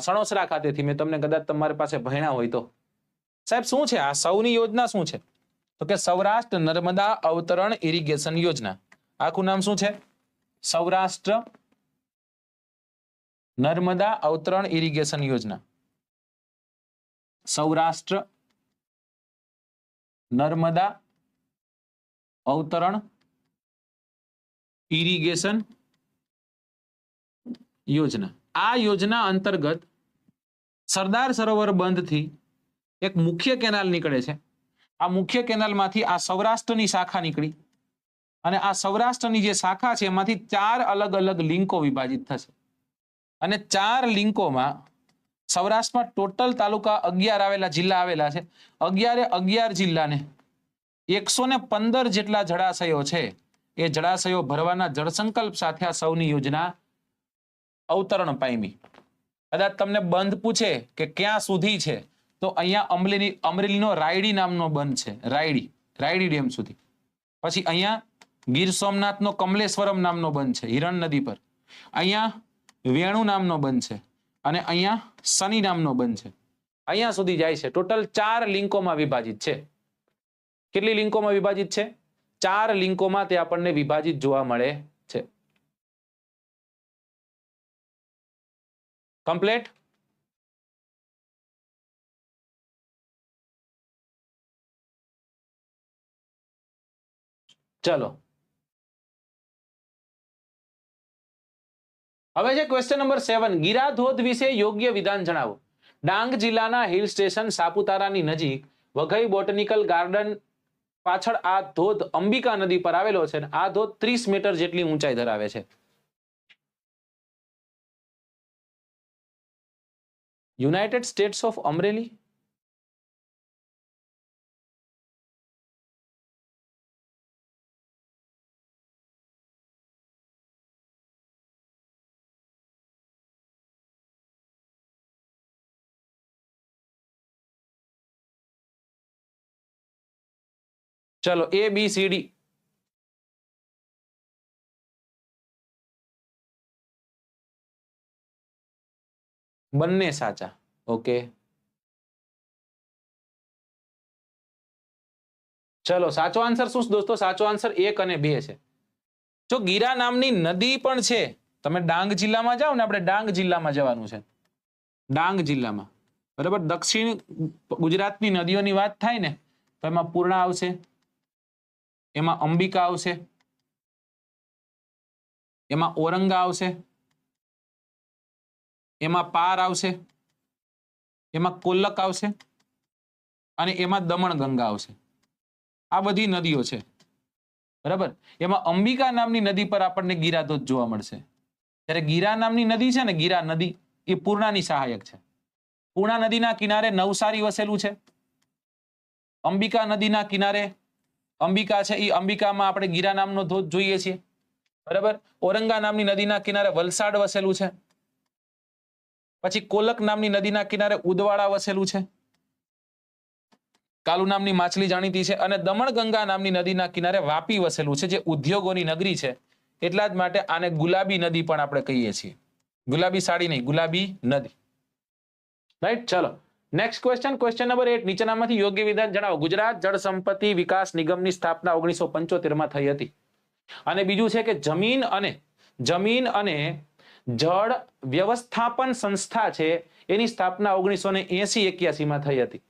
સણોસરા ખાતેથી. મેં તમને કદાચ તમારી પાસે ભણ્યા હોય તો. સાહેબ શું છે આ સૌની યોજના? શું છે? તો કે સૌરાષ્ટ્ર નર્મદા અવતરણ ઇરિગેશન યોજના. આખું નામ શું છે? સૌરાષ્ટ્ર નર્મદા અવતરણ ઇરિગેશન યોજના, સૌરાષ્ટ્ર નર્મદા અવતરણ ઇરિગેશન યોજના. આ યોજના અંતર્ગત સરદાર સરોવર બંધથી એક મુખ્ય કેનાલ નીકળે છે. આ મુખ્ય કેનાલમાંથી આ સૌરાષ્ટ્રની શાખા નીકળી અને આ સૌરાષ્ટ્રની જે શાખા છે એમાંથી 4 અલગ અલગ લિંકો વિભાજિત થશે અને 4 લિંકોમાં સૌરાષ્ટ્રમાં ટોટલ તાલુકા 11 આવેલા, જિલ્લા આવેલા છે. 11 જિલ્લાને 115 જેટલા જળાશયો છે એ જળાશયો ભરવાના જળસંકલ્પ સાથે આ સૌની યોજના અવતરણ પામી. કદાચ તમને બંધ પૂછે કે ક્યાં સુધી છે તો અહીંયા અમરેલીનો રાયડી નામનો બંધ છે, રાયડી ડેમ સુધી. પછી અહીંયા ગીર સોમનાથનો કમલેશ્વરમ નામનો બંધ છે હિરણ નદી પર. અહીંયા વેણુ નામનો બંધ છે અને અહીંયા શનિ નામનો બંધ છે. અહીંયા સુધી જાય છે. ટોટલ 4 લિંકોમાં વિભાજિત છે. કેટલી લિંકોમાં વિભાજિત છે? 4 લિંકોમાં તે આપણને વિભાજિત જોવા મળે છે. કમ્પ્લીટ? ચલો હવે છે ક્વેશ્ચન નંબર 7. ગીરા ધોધ વિશે યોગ્ય વિધાન જણાવો. ડાંગ જિલ્લાના હિલ સ્ટેશન સાપુતારાની નજીક વઘઈ બોટનિકલ ગાર્ડન પાછળ આ ધોધ અંબિકા નદી પર આવેલો છે. આ ધોધ 30 મીટર જેટલી ઊંચાઈ ધરાવે છે. યુનાઇટેડ સ્ટેટ્સ ઓફ અમરેલી, ચલો A B C D. બંને સાચા. ઓકે ચલો સાચો આન્સર શું દોસ્તો? સાચો આન્સર 1 અને 2 છે. જો ગીરા નામની નદી પણ છે, તમે ડાંગ જિલ્લામાં જાઓ ને, આપણે ડાંગ જિલ્લામાં જવાનું છે, ડાંગ જિલ્લામાં બરાબર. દક્ષિણ ગુજરાતની નદીઓની વાત થાય ને તો એમાં પૂર્ણા આવશે, એમાં અંબિકા આવશે, એમાં ઔરંગા આવશે, એમાં પાર આવશે, એમાં કોલક આવશે અને એમાં દમણ ગંગા આવશે. આ બધી નદીઓ છે બરાબર. એમાં અંબિકા નામની નદી પર આપણને ગીરા ધોધ જોવા મળશે. ત્યારે ગીરા નામની નદી છે ને, ગીરા નદી એ પૂર્ણાની સહાયક છે. પૂર્ણા નદીના કિનારે નવસારી વસેલું છે. અંબિકા નદીના કિનારે અંબિકા છે, એ અંબિકામાં આપણે ગીરા નામનો ધોધ જોઈએ છીએ બરાબર. ઔરંગા નામની નદીના કિનારે વલસાડ વસેલું છે. પછી કોલક નામની નદીના કિનારે ઉદવાડા વસેલું છે. કાલુ નામની માછલી જાણીતી છે. અને દમણ ગંગા નામની નદીના કિનારે વાપી વસેલું છે, જે ઉદ્યોગોની નગરી છે. એટલા જ માટે આને ગુલાબી નદી પણ આપણે કહીએ છીએ. ગુલાબી સાડી નહીં, ગુલાબી નદી. રાઈટ. ચલો નેક્સ્ટ ક્વેશ્ચન. Question number 8. નીચેનામાંથી યોગ્ય વિધાન જણાવો. ગુજરાત જળ સંપત્તિ વિકાસ નિગમની સ્થાપના 1975 માં થઈ હતી. અને બીજું છે કે જમીન અને જળ વ્યવસ્થાપન સંસ્થા છે એની સ્થાપના 1980-81 માં થઈ હતી.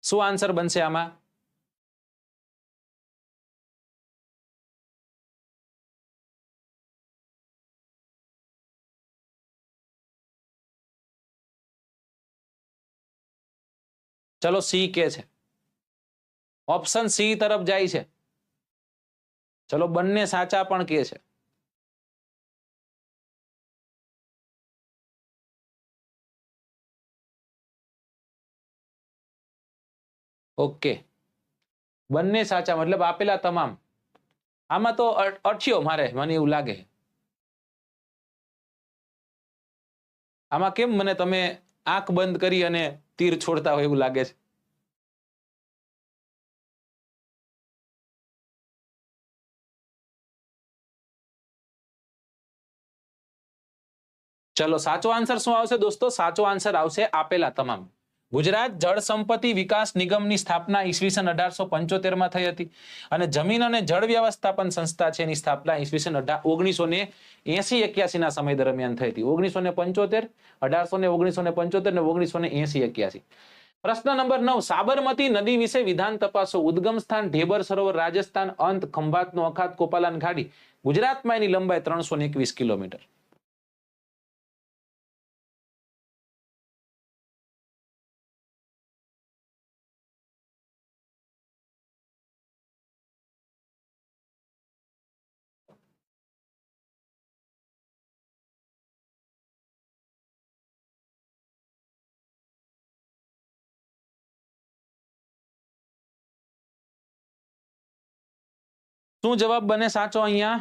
શું આન્સર બનશે આમાં? ચલો સી કે છે, ઓપ્શન સી તરફ જાય છે. ચલો બંને સાચા પણ કે છે. ઓકે બંને સાચા, મતલબ આપેલા તમામ. આમાં તો અઠ્યો મારે, મને એવું લાગે. આમાં કેમ મને તમે આંખ બંધ કરી અને તીર છોડતા હોય એવું લાગે છે? ચલો સાચો આન્સર શું આવશે દોસ્તો? સાચો આન્સર આવશે આપેલા તમામ. ગુજરાત જળ સંપત્તિ વિકાસ નિગમની સ્થાપના ઈસવીસન 1875 માં થઈ હતી અને જમીન અને જળ વ્યવસ્થાપન સંસ્થા છે એની સ્થાપના ઈસવીસન 1980-81 ના સમય દરમિયાન થઈ હતી. 1975, 1975 ને 1980-81. પ્રશ્ન નંબર 9, સાબરમતી નદી વિશે વિધાન તપાસો. ઉદ્ગમ સ્થાન ઢેબર સરોવર રાજસ્થાન, અંત ખંભાતનો અખાત કોપાલાન ખાડી. ગુજરાતમાં એની લંબાઈ 321 કિલોમીટર. શું જવાબ બને સાચો અહીંયા?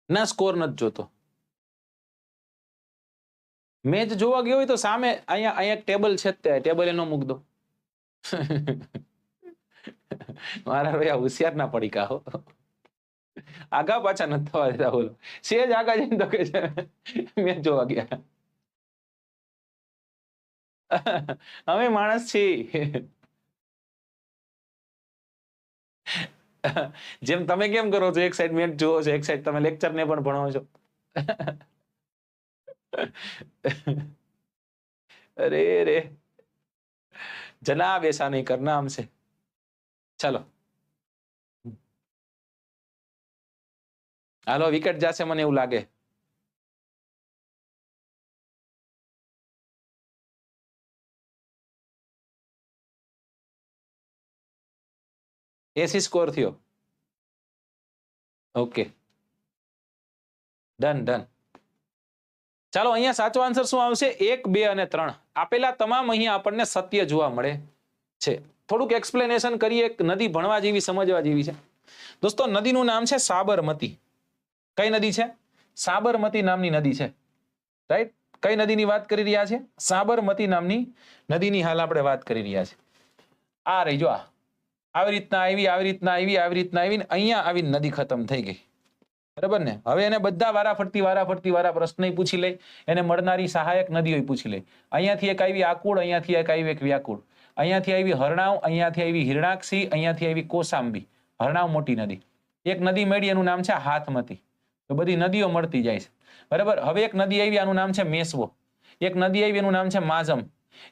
ના, સ્કોર નથી જોતો. મેચ જોવા ગયો હોય તો સામે અહીંયા એક ટેબલ છે, ટેબલ એનો મૂક દો. મારા ભાઈ હોશિયાર ના પડી કાહો, આગા પાછા નથી થવા દેતા. બોલો, સેજ આગા જઈને તો કે છે મેચ જોવા ગયા. અમે માણસ છીએ. જેમ તમે કેમ કરો છો, એક સાઈડ મેચ જોવો છો, એક સાઈડ તમે લેક્ચર ને પણ ભણો છો. અરે રે, જનાબ ऐसा नहीं करना हमसे. चलो હાલો, વિકેટ જશે મને એવું લાગે. એસી સ્કોર થયો. Okay, done done. ચાલો, અહીંયા સાચો આન્સર શું આવશે? 1, 2 અને 3 આપેલા તમામ અહીંયા આપણને સત્ય જોવા મળે છે. થોડુંક એક્સપ્લેનેશન કરીએ. એક નદી ભણવા જેવી, સમજવા જેવી છે દોસ્તો. નદીનું નામ છે સાબરમતી. કઈ નદી છે? સાબરમતી નામની નદી છે. રાઈટ? કઈ નદીની વાત કરી રહ્યા છે? સાબરમતી નામની નદીની હાલ આપણે વાત કરી રહ્યા છે. આ રહી જો, આવી રીતના આવી, આવી રીતના આવી, આવી રીતના આવી, અહીંયા આવીને નદી ખતમ થઈ ગઈ. બરાબર ને? હવે એને બધા વારા પ્રશ્ન પૂછી લે, એને મળનારી સહાયક નદીઓ પૂછી લે. અહીંયાથી એક આવી આકુળ, અહીંયાથી એક આવી એક વ્યાકુળ, અહીંયાથી આવી હરણાવ, અહીંયાથી આવી હિરણાક્ષી, અહીંયાથી આવી કોસાંબી. હરણાવ મોટી નદી. એક નદી મળી, એનું નામ છે હાથમતી. તો બધી નદીઓ મળતી જાય છે. બરાબર. હવે એક નદી આવી, આનું નામ છે મેસવો. એક નદી આવી, એનું નામ છે માજમ.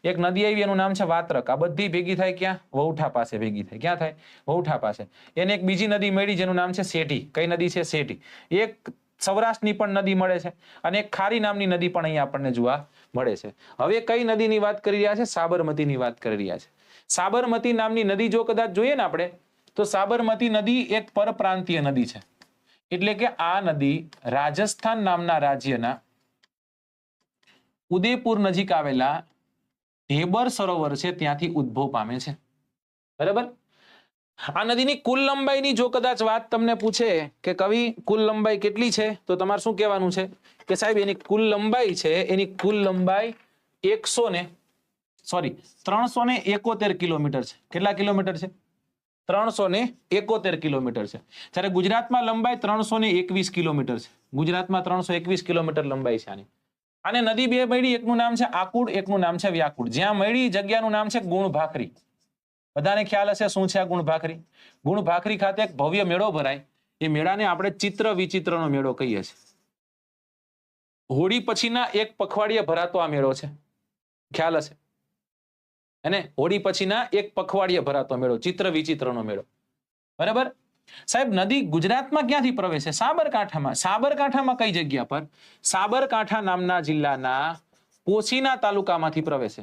એક નદી આવી, એનું નામ છે વાત્રક. આ બધી ભેગી થાય ક્યાં? વૌઠા પાસે ભેગી થાય. ક્યાં થાય? વૌઠા પાસે. એને એક બીજી નદી મળી, જેનું નામ છે સેઠી. કઈ નદી છે? સેઠી. એક સૌરાષ્ટ્રની પણ નદી મળે છે અને એક ખારી નામની નદી પણ અહીંયા આપણને જોવા મળે છે. હવે કઈ નદીની વાત કરી રહ્યા છે? સાબરમતીની વાત કરી રહ્યા છે. સાબરમતી નામની નદી જો કદાચ જોઈએ ને આપણે, તો સાબરમતી નદી એક પરપ્રાંતીય નદી છે. એટલે કે આ નદી રાજસ્થાન નામના રાજ્યના ઉદયપુર નજીક આવેલા ઢેબર સરોવર છે ત્યાંથી ઉદ્ભવ પામે છે. બરાબર. આ નદીની કુલ લંબાઈની જો કદાચ વાત તમને પૂછે કે કવિ કુલ લંબાઈ કેટલી છે, તો તમારે શું કહેવાનું છે કે સાહેબ એની કુલ લંબાઈ છે, એની કુલ લંબાઈ 371 કિલોમીટર છે. કેટલા કિલોમીટર છે? 371 કિલોમીટર છે. જ્યારે ગુજરાતમાં લંબાઈ 321 કિલોમીટર છે. ગુજરાતમાં 321 કિલોમીટર લંબાઈ છે આની. આને નદી બે મળી, એકનું નામ છે આકુડ, એકનું નામ છે વ્યાકુડ. જ્યાં મળી જગ્યાનું નામ છે ગુણ ભાખરી. બધાને ખ્યાલ હશે શું છે આ ગુણ ભાખરી? ગુણ ભાખરી ખાતે એક ભવ્ય મેળો ભરાય. એ મેળાને આપણે ચિત્ર વિચિત્રનો મેળો કહીએ છીએ. હોળી પછીના એક પખવાડિયે ભરાતો આ મેળો છે. ખ્યાલ હશે અને હોળી પછીના એક પખવાડિયે ભરાતો મેળો, ચિત્ર વિચિત્રનો મેળો. બરાબર. સાહેબ, નદી ગુજરાતમાં ક્યાંથી પ્રવેશે? સાબરકાંઠામાં. સાબરકાંઠામાં કઈ જગ્યા પર? સાબરકાંઠા નામના જિલ્લાના પોશીના તાલુકામાંથી પ્રવેશે.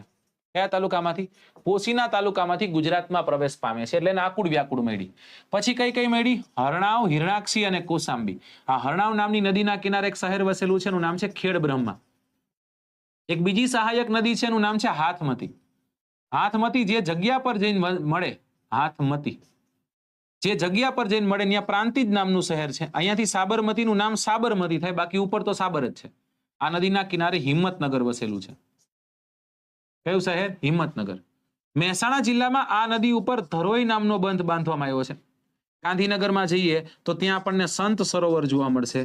કયા તાલુકામાંથી? પોશીના તાલુકામાંથી ગુજરાતમાં પ્રવેશ પામે છે. એટલે આકુડ વ્યાકુડ મળી. પછી કઈ કઈ મળી? હરણાવ, હિરણાક્ષી અને કોસાંબી. આ હરણાવ નામની નદીના કિનારે એક શહેર વસેલું છે, એનું નામ છે ખેડ બ્રહ્મા. એક બીજી સહાયક નદી છે, એનું નામ છે હાથમતી. હાથમતી જે જગ્યા પર જઈને મળે, હાથમતી. જે જગ્યા પર જઈને મળે ત્યાં પ્રાંતિજ નામનું શહેર છે. અહીંયાથી સાબરમતીનું નામ સાબરમતી થાય, બાકી ઉપર તો સાબર જ છે. આ નદીના કિનારે હિંમતનગર વસેલું છે. કયું શહેર? હિંમતનગર. મહેસાણા જિલ્લામાં આ નદી ઉપર ધરોઈ નામનો બંધ બાંધવામાં આવ્યો છે. ગાંધીનગરમાં જઈએ તો ત્યાં આપણને સંત સરોવર જોવા મળશે,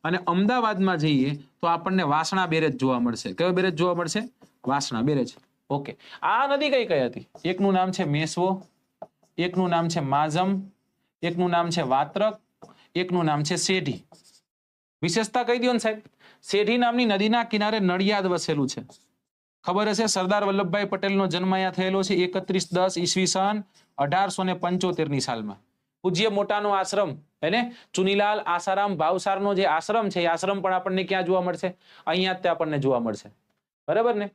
અને અમદાવાદમાં જઈએ તો આપણને વાસણા બેરેજ જોવા મળશે. કયો બેરેજ જોવા મળશે? વાસણા બેરેજ. ઓકે, આ નદી કઈ કઈ હતી? એકનું નામ છે મેસવો, એકનું નામ છે માઝમ, એકનું નામ છે વાત્રક, એકનું નામ છે સેઢી. વિશેષતા કહી દો ને સાહેબ. સેઢી નામની નદીના કિનારે નડિયાદ વસેલું છે. ખબર હશે, સરદાર વલ્લભભાઈ પટેલનો જન્મ અહીંયા થયેલો છે 31/10 ઈસવીસન 1875 સાલમાં. પૂજ્ય મોટાનો આશ્રમ એને ચુનીલાલ આસારામ ભાવસારનો જે આશ્રમ છે, એ આશ્રમ પણ આપણને ક્યાં જોવા મળશે? અહીંયા જ આપણને જોવા મળશે. બરાબર ને?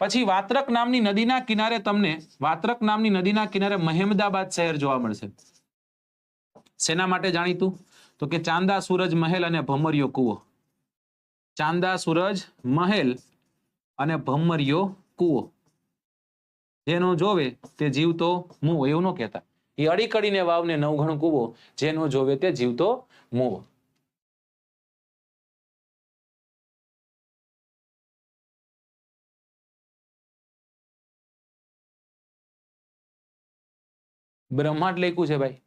પછી વાત્રક નામની નદીના કિનારે તમને વાત્રક નામની નદીના કિનારે મહેમદાબાદ શહેર જોવા મળશે. શેના માટે જાણીતું? તો કે ચાંદા સૂરજ મહેલ અને ભમરિયો કૂવો. ચાંદા સૂરજ મહેલ અને ભમરિયો કૂવો. જેનો જોવે તે જીવતો મૂવો, એવું ન કહેતા. એ અડી કડીને વાવને નવઘણ કૂવો, જેનો જોવે તે જીવતો મૂવો. બ્રહ્માંડ લખ્યું છે ભાઈ,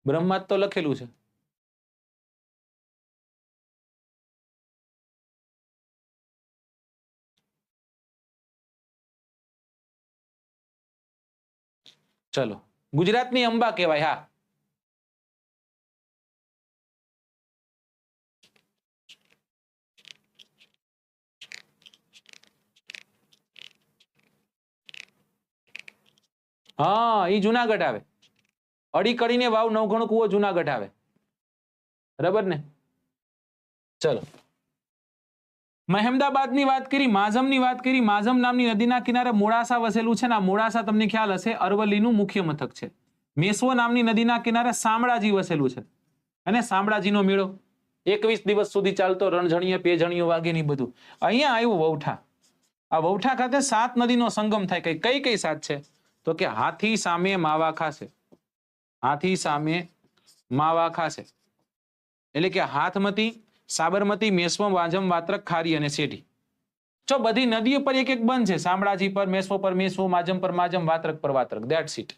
બ્રહ્માંડ તો લખેલું છે. ચલો, ગુજરાતની અંબા કહેવાય. હા, હા, એ જુનાગઢ આવે. અડી કડીને વાવ નવઘણ કૂવો જુનાગઢ આવે. બરાબર ને? ચલો, મહેમદાબાદની વાત કરી, માઝમની વાત કરી. માઝમ નામની નદીના કિનારે મોડાસા વસેલું છે ને. મોડાસા તમને ખ્યાલ હશે, અરવલ્લીનું મુખ્ય મથક છે. મેસવો નામની નદીના કિનારે શામળાજી વસેલું છે, અને શામળાજીનો મેળો 21 દિવસ સુધી ચાલતો, રણઝણીય પેઝણીઓ વાગે ની બધું. અહીંયા આવ્યું વૌઠા. આ વૌઠા ખાતે 7 નદીનો સંગમ થાય. કઈ કઈ 7 છે? તો કે હાથી સામે માવા ખાશે, હાથી સામે માવા ખાશે, એટલે કે હાથમતી, સાબરમતી, મેસવો, વાંઝમ, વાત્રક, ખારી અને સેઢી. જો બધી નદીઓ પર એક એક બંધ છે. શામળાજી પર મેસવો, માઝમ પર માઝમ, વાત્રક પર વાત્રક. That's it.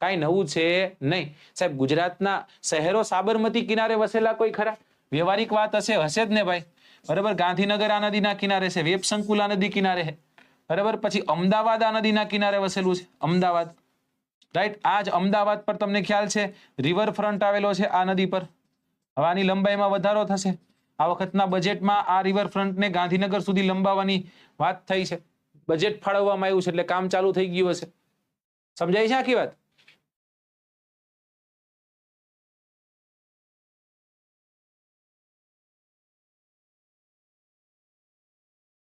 કાંઈ નવું છે નહીં સાહેબ. ગુજરાતના શહેરો સાબરમતી કિનારે વસેલા કોઈ ખરા? વ્યવહારિક વાત હશે જ ને ભાઈ. બરાબર? ગાંધીનગર આ નદીના કિનારે છે, વેપસંકુલ આ નદી કિનારે છે. બરાબર? પછી અમદાવાદ આ નદીના કિનારે વસેલું છે, અમદાવાદ. રાઈટ? આ જ અમદાવાદ પર તમને ખ્યાલ છે રિવરફ્રન્ટ આવેલો છે આ નદી પર. હવે આની લંબાઈમાં વધારો થશે. આ વખતના બજેટમાં આ રિવરફ્રન્ટને ગાંધીનગર સુધી લંબાવવાની વાત થઈ છે. બજેટ ફાળવવામાં આવ્યું છે, એટલે કામ ચાલુ થઈ ગયું હશે. સમજાય છે આખી વાત?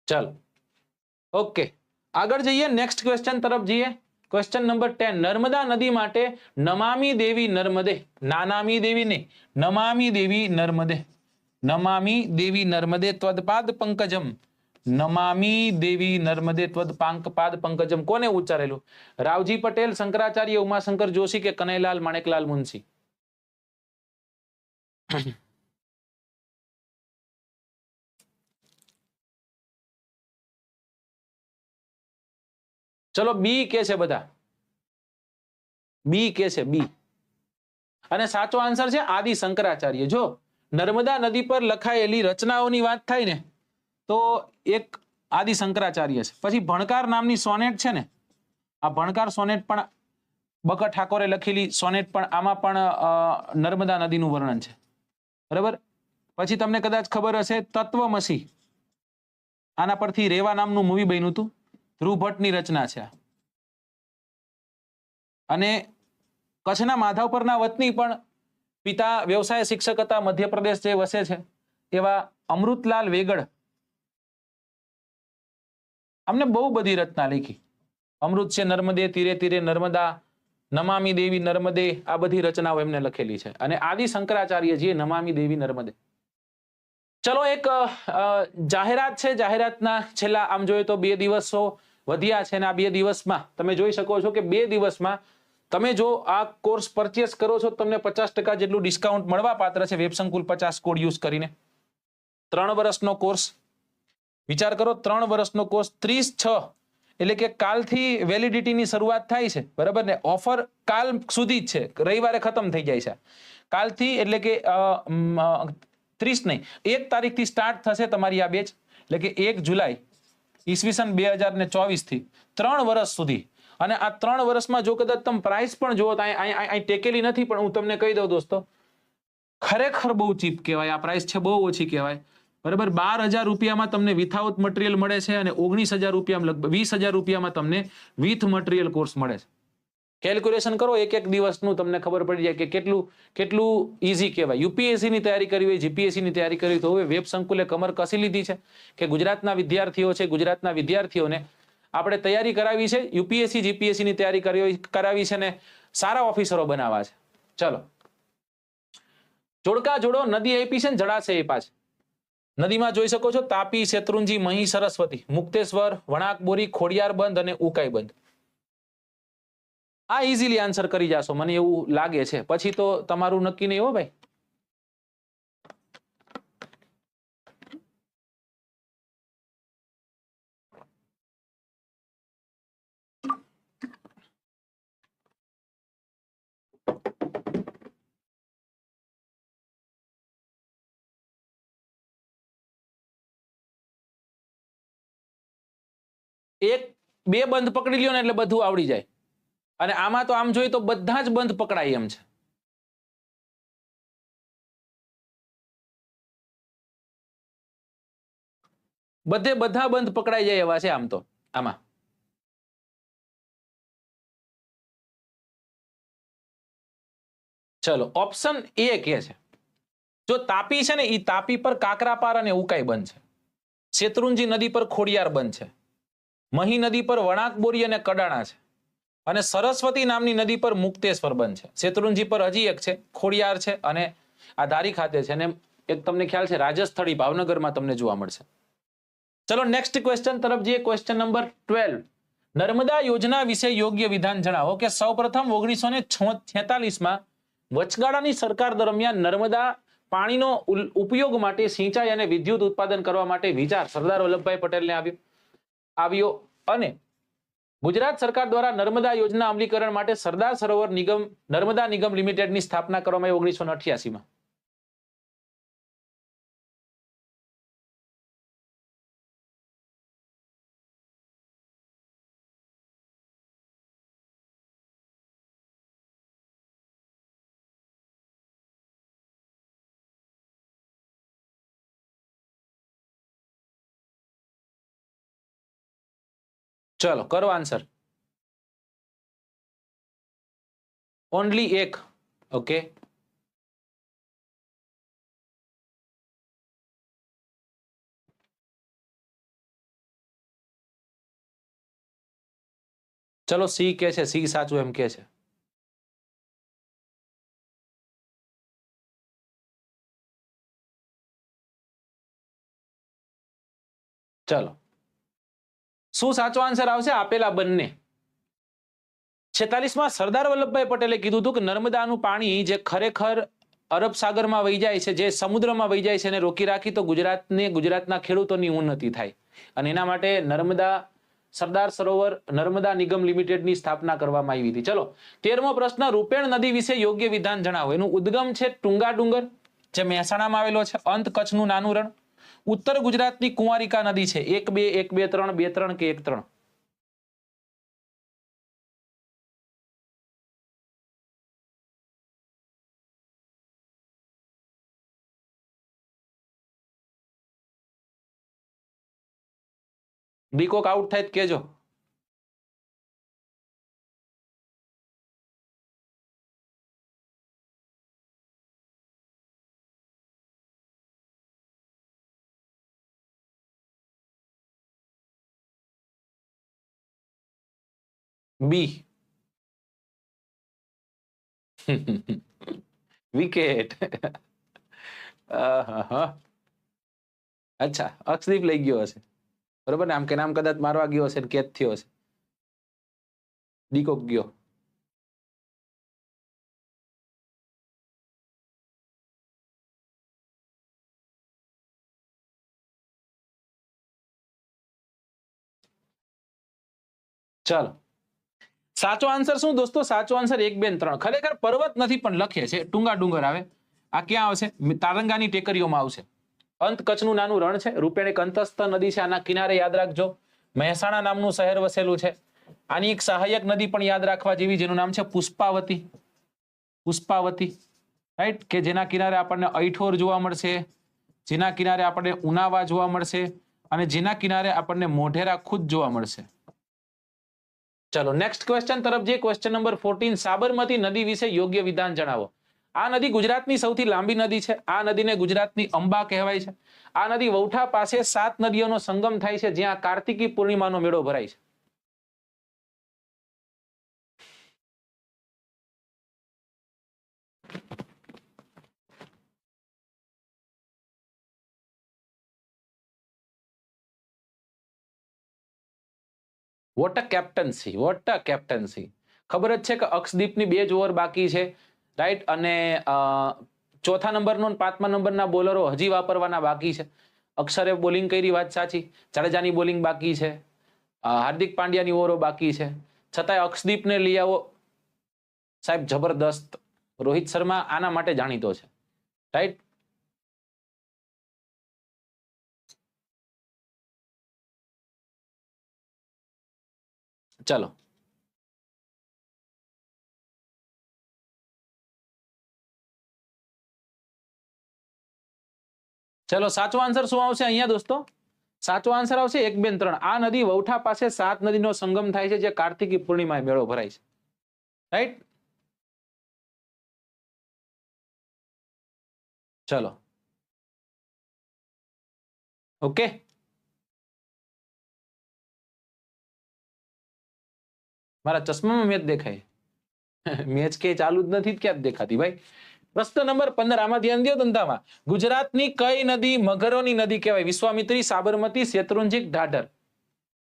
ચાલો, ઓકે, આગળ જઈએ. નેક્સ્ટ ક્વેશ્ચન તરફ જઈએ. Question number 10. નર્મદા નદી માટે નમામી દેવી નર્મદે, નાનામી દેવી નહીં, નમામી દેવી નર્મદે, નમામી દેવી નર્મદે ત્વદપાદ પંકજમ, નમામી દેવી નર્મદે ત્વદપાદ પંકજમ કોને ઉચ્ચારેલું? રાવજી પટેલ, શંકરાચાર્ય, ઉમાશંકર જોશી કે કનૈલાલ માણેકલાલ મુનશી? ચલો, બી કે છે બધા, બી કે છે, બી. અને સાચો આન્સર છે આદિ શંકરાચાર્ય. જો નર્મદા નદી પર લખાયેલી રચનાઓની વાત થાય ને તો એક આદિ શંકરાચાર્ય છે. પછી ભણકાર નામની સોનેટ છે ને, આ ભણકાર સોનેટ પણ બકર ઠાકોરે લખેલી સોનેટ, પણ આમાં પણ નર્મદા નદીનું વર્ણન છે. બરાબર? પછી તમને કદાચ ખબર હશે તત્વમસી, આના પરથી રેવા નામનું મૂવી બન્યું હતું. ધ્રુવ ભટ્ટની રચના છે. અને કચ્છના માધાવપરના વતની પણ પિતા વ્યવસાય શિક્ષક હતા, મધ્યપ્રદેશ જે વસે છે એવા અમૃતલાલ વેગડ, અમને બહુ બધી રચના લખી. અમૃત છે નર્મદે તીરે તીરે નર્મદા, નમામી દેવી નર્મદે, આ બધી રચનાઓ એમને લખેલી છે. અને આદિ શંકરાચાર્યજીએ નમામી દેવી નર્મદે. ચલો, એક જાહેરાત છે. જાહેરાતના છેલ્લા આમ જોઈએ તો 2 દિવસો વધ્યા છે, અને આ 2 દિવસમાં તમે જોઈ શકો છો કે 2 દિવસમાં તમે જો આ કોર્સ પરચેસ કરો છો તમને 50% જેટલું ડિસ્કાઉન્ટ મળવા પાત્ર છે વેબસંકુલ 50 કોડ યુઝ કરીને. 3 વર્ષનો કોર્સ વિચાર કરો, 3 વર્ષનો કોર્સ 30/6 એટલે કે કાલથી વેલિડિટીની શરૂઆત થાય છે, બરાબર ને? ઓફર કાલ સુધી જ છે, રવિવારે ખતમ થઈ જાય છે કાલથી, એટલે કે 30 નહીં, 1 તારીખથી સ્ટાર્ટ થશે તમારી આ બેચ, એટલે કે 1 જુલાઈ ઈસવીસન 2024 થી 3 વર્ષ સુધી. અને આ 3 વર્ષમાં જો કદાચ તમે પ્રાઇસ પણ જુઓ તો અહીં ટેકેલી નથી, પણ હું તમને કહી દઉં દોસ્તો, ખરેખર બહુ ચીપ કહેવાય. આ પ્રાઇસ છે બહુ ઓછી કહેવાય, બરાબર. 12,000 રૂપિયામાં તમને વિથઆઉટ મટીરિયલ મળે છે અને 19,000 રૂપિયામાં, લગભગ 20,000 રૂપિયામાં તમને વિથ મટીરિયલ કોર્સ મળે છે. કેલ્ક્યુલેશન કરો, એક દિવસનું તમને ખબર પડી જાય કે કેટલું ઈઝી કહેવાય. યુપીએસસી ની તૈયારી કરવી હોય, જીપીએસસી ની તૈયારી કરવી, તો હવે વેબ સંકુલે કમર કસી લીધી છે કે ગુજરાતના વિદ્યાર્થીઓ છે, ગુજરાતના વિદ્યાર્થીઓને આપણે તૈયારી કરાવી છે, યુપીએસસી જીપીએસસી ની તૈયારી કરાવી છે ને સારા ઓફિસરો બનાવવા છે. ચલો, જોડકા જોડો. નદી આપી છે ને જળાશય આપ્યા છે. નદીમાં જોઈ શકો છો તાપી, શેત્રુંજી, મહી, સરસ્વતી, મુક્તેશ્વર, વણાકબોરી, ખોડિયાર બંધ અને ઉકાઈ બંધ. આ ઇઝીલી આન્સર કરી જાશો મને એવું લાગે છે. પછી તો તમારું નક્કી નહીં હો ભાઈ. એક બે બંધ પકડી લ્યો ને એટલે બધું આવડી જાય. અને આમાં તો આમ જોઈએ તો બધા જ બંધ પકડાય એમ છે. બધા બંધ પકડાઈ જાય એવા છે આમ તો. આમાં ચલો, ઓપ્શન એ કે છે, જો તાપી છે ને એ તાપી પર કાકરાપાર અને ઉકાઈ બંધ છે. શેત્રુંજી નદી પર ખોડિયાર બંધ છે. મહી નદી પર વણાકબોરી અને કડાણા છે. અને સરસ્વતી નામની નદી પર મુક્તેશ્વર બંધ છે. શેત્રુંજી પર હજી એક છે, ખોડિયાર છે, અને આ ધારી ખાતે છે, અને એક તમને ખ્યાલ છે રાજસ્થળી ભાવનગરમાં તમને જોવા મળશે. ચલો નેક્સ્ટ ક્વેશ્ચન તરફ જઈએ. Question number 12. નર્મદા યોજના વિશે યોગ્ય વિધાન જણાવો. કે સૌપ્રથમ 1946માં વચગાળાની સરકાર દરમિયાન નર્મદા પાણીનો ઉપયોગ માટે, સિંચાઈ અને વિદ્યુત ઉત્પાદન કરવા માટે વિચાર સરદાર વલ્લભભાઈ પટેલને આવ્યો અને ગુજરાત સરકાર દ્વારા નર્મદા યોજના અમલીકરણ માટે સરદાર સરોવર નિગમ, નર્મદા નિગમ લિમિટેડની સ્થાપના કરવામાં આવી 1988માં. ચલો કરો આન્સર. ઓનલી એક. ઓકે, ચલો સી કે છે, સી સાચું એમ કે છે. ચલો, શું સાચો આન્સર આવશે? આપેલા બંને. 46માં સરદાર વલ્લભભાઈ પટેલે કીધું હતું કે નર્મદાનું પાણી જે ખરેખર અરબ સાગરમાં વહી જાય છે, જે સમુદ્રમાં વહી જાય છે, એને રોકી રાખી તો ગુજરાતના ખેડૂતોની ઉન્નતિ થાય, અને એના માટે સરદાર સરોવર નર્મદા નિગમ લિમિટેડની સ્થાપના કરવામાં આવી હતી. ચલો 13મો પ્રશ્ન. રૂપેણ નદી વિશે યોગ્ય વિધાન જણાવો. એનું ઉદ્ગમ છે ટુંગા ડુંગર, જે મહેસાણામાં આવેલો છે. અંત કચ્છનું નાનું રણ. ઉત્તર ગુજરાતની કુંવારિકા નદી છે. 1 2 1 2 3 2 3 કે 1 3? બીકોક આઉટ થાય કેજો. બી. વિકેટ. અચ્છા, અક્ષદીપ લઈ ગયો હશે, બરોબર ને? આમ કે નામ કદાચ મારવા ગયો હશે, કેચ થયો હશે. ડીકોક ગયો. ચાલો સાચો આન્સર શું દોસ્તો? સાચો આન્સર 1, 2 3. ખરેખર પર્વત નથી પણ લખે છે, ટૂંગા ડુંગર આવે. આ ક્યાં આવશે? તારંગાની ટેકરીઓમાં આવશે. અંત કચ્છનું નાનું રણ છે. રૂપેણ એક અંતસ્થ નદી છે, આના કિનારે યાદ રાખજો. મહેસાણા નામનું શહેર વસેલું છે. આની એક સહાયક નદી પણ યાદ રાખવા જેવી, જેનું નામ છે પુષ્પાવતી. પુષ્પાવતી, રાઈટ, કે જેના કિનારે આપણને અઈઠોર જોવા મળશે, જેના કિનારે આપણને ઉનાવા જોવા મળશે, અને જેના કિનારે આપણને મોઢેરા ખુદ જોવા મળશે. ચલો નેક્સ્ટ ક્વેશ્ચન તરફ જઈએ. Question number 14. સાબરમતી નદી વિશે યોગ્ય વિધાન જણાવો. આ નદી ગુજરાતની સૌથી લાંબી નદી છે. આ નદીને ગુજરાતની અંબા કહેવાય છે. આ નદી વૌઠા પાસે 7 નદીઓનો સંગમ થાય છે, જ્યાં કાર્તિકી પૂર્ણિમાનો મેળો ભરાય છે. What a captaincy, what a captaincy. ખબર જ છે કે અક્ષદીપની 2 જ ઓવર બાકી છે, રાઈટ, અને ચોથા નંબરનો અને 5મા નંબરના બોલરો હજી વાપરવાના બાકી છે. અક્ષરે બોલિંગ કરી, વાત સાચી. જાડેજાની બોલિંગ બાકી છે, હાર્દિક પાંડ્યાની ઓવરો બાકી છે, છતાંય અક્ષદીપને લઈ આવો સાહેબ, જબરદસ્ત. રોહિત શર્મા આના માટે જાણીતો છે, રાઈટ. ચલો ચલો સાચો આન્સર શું આવશે અહીંયા દોસ્તો? સાચો આન્સર આવશે 1, 2 3. આ નદી વૌઠા પાસે 7 નદીનો સંગમ થાય છે, જે કાર્તિકી પૂર્ણિમાએ મેળો ભરાય છે, રાઈટ. ચલો ઓકે. મારા ચશ્મામાં મેચ દેખાય? મેચ કે ચાલુ જ નથી, ક્યાં દેખાતી ભાઈ. પ્રશ્ન નંબર 15. આમાં ધ્યાન દો ધંધામાં. ગુજરાતની કઈ નદી મગરોની નદી કહેવાય? વિશ્વામિત્રી, સાબરમતી, શેત્રુંજી, ઢાઢર.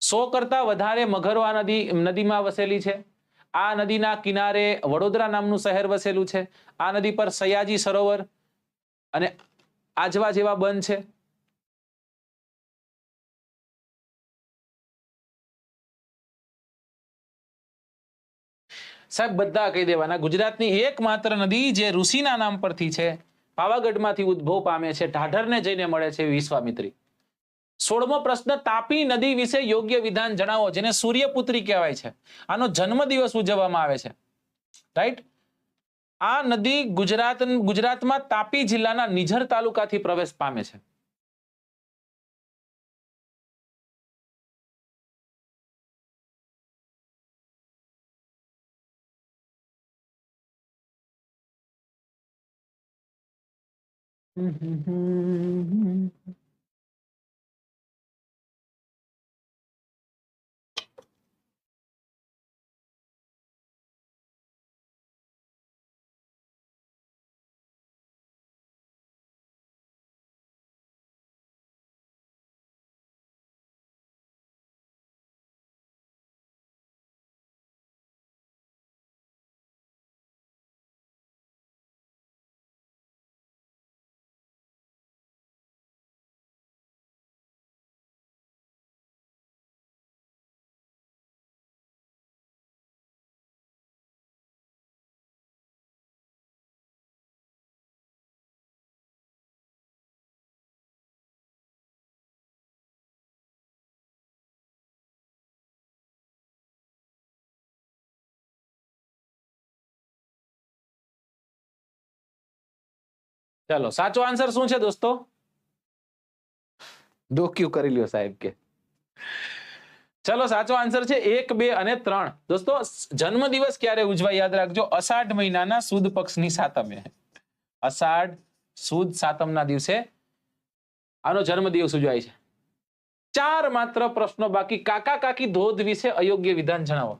100 કરતા વધારે મગરો આ નદીમાં વસેલી છે. આ નદીના કિનારે વડોદરા નામનું શહેર વસેલું છે. આ નદી પર સયાજી સરોવર અને આજવા જેવા બંધ છે. સાહેબ બધા કહી દેવાના. ગુજરાતની એકમાત્ર નદી જે ઋષિના નામ પરથી છે, પાવાગઢમાંથી ઉદ્ભવ પામે છે, ઢાઢરને જઈને મળે છે, વિશ્વામિત્રી. 16મો પ્રશ્ન. તાપી નદી વિશે યોગ્ય વિધાન જણાવો, જેને સૂર્યપુત્રી કહેવાય છે. આનો જન્મદિવસ ઉજવવામાં આવે છે, રાઈટ. આ નદી ગુજરાતમાં તાપી જિલ્લાના નિઝર તાલુકાથી પ્રવેશ પામે છે. ચાલો સાચો આન્સર શું છે દોસ્તો? ડોક્યુ કરી લ્યો સાહેબ કે. ચલો સાચો આન્સર છે 1, 2 અને 3. દોસ્તો જન્મદિવસ ક્યારે ઉજવાય યાદ રાખજો, અષાઢ મહિનાના સુદ પક્ષની સાતમે. અષાઢ સુદ સાતમના દિવસે આનો જન્મદિવસ ઉજવાય છે. 4 માત્ર પ્રશ્નો બાકી. કાકા કાકી ધોધ વિશે અયોગ્ય વિધાન જણાવો.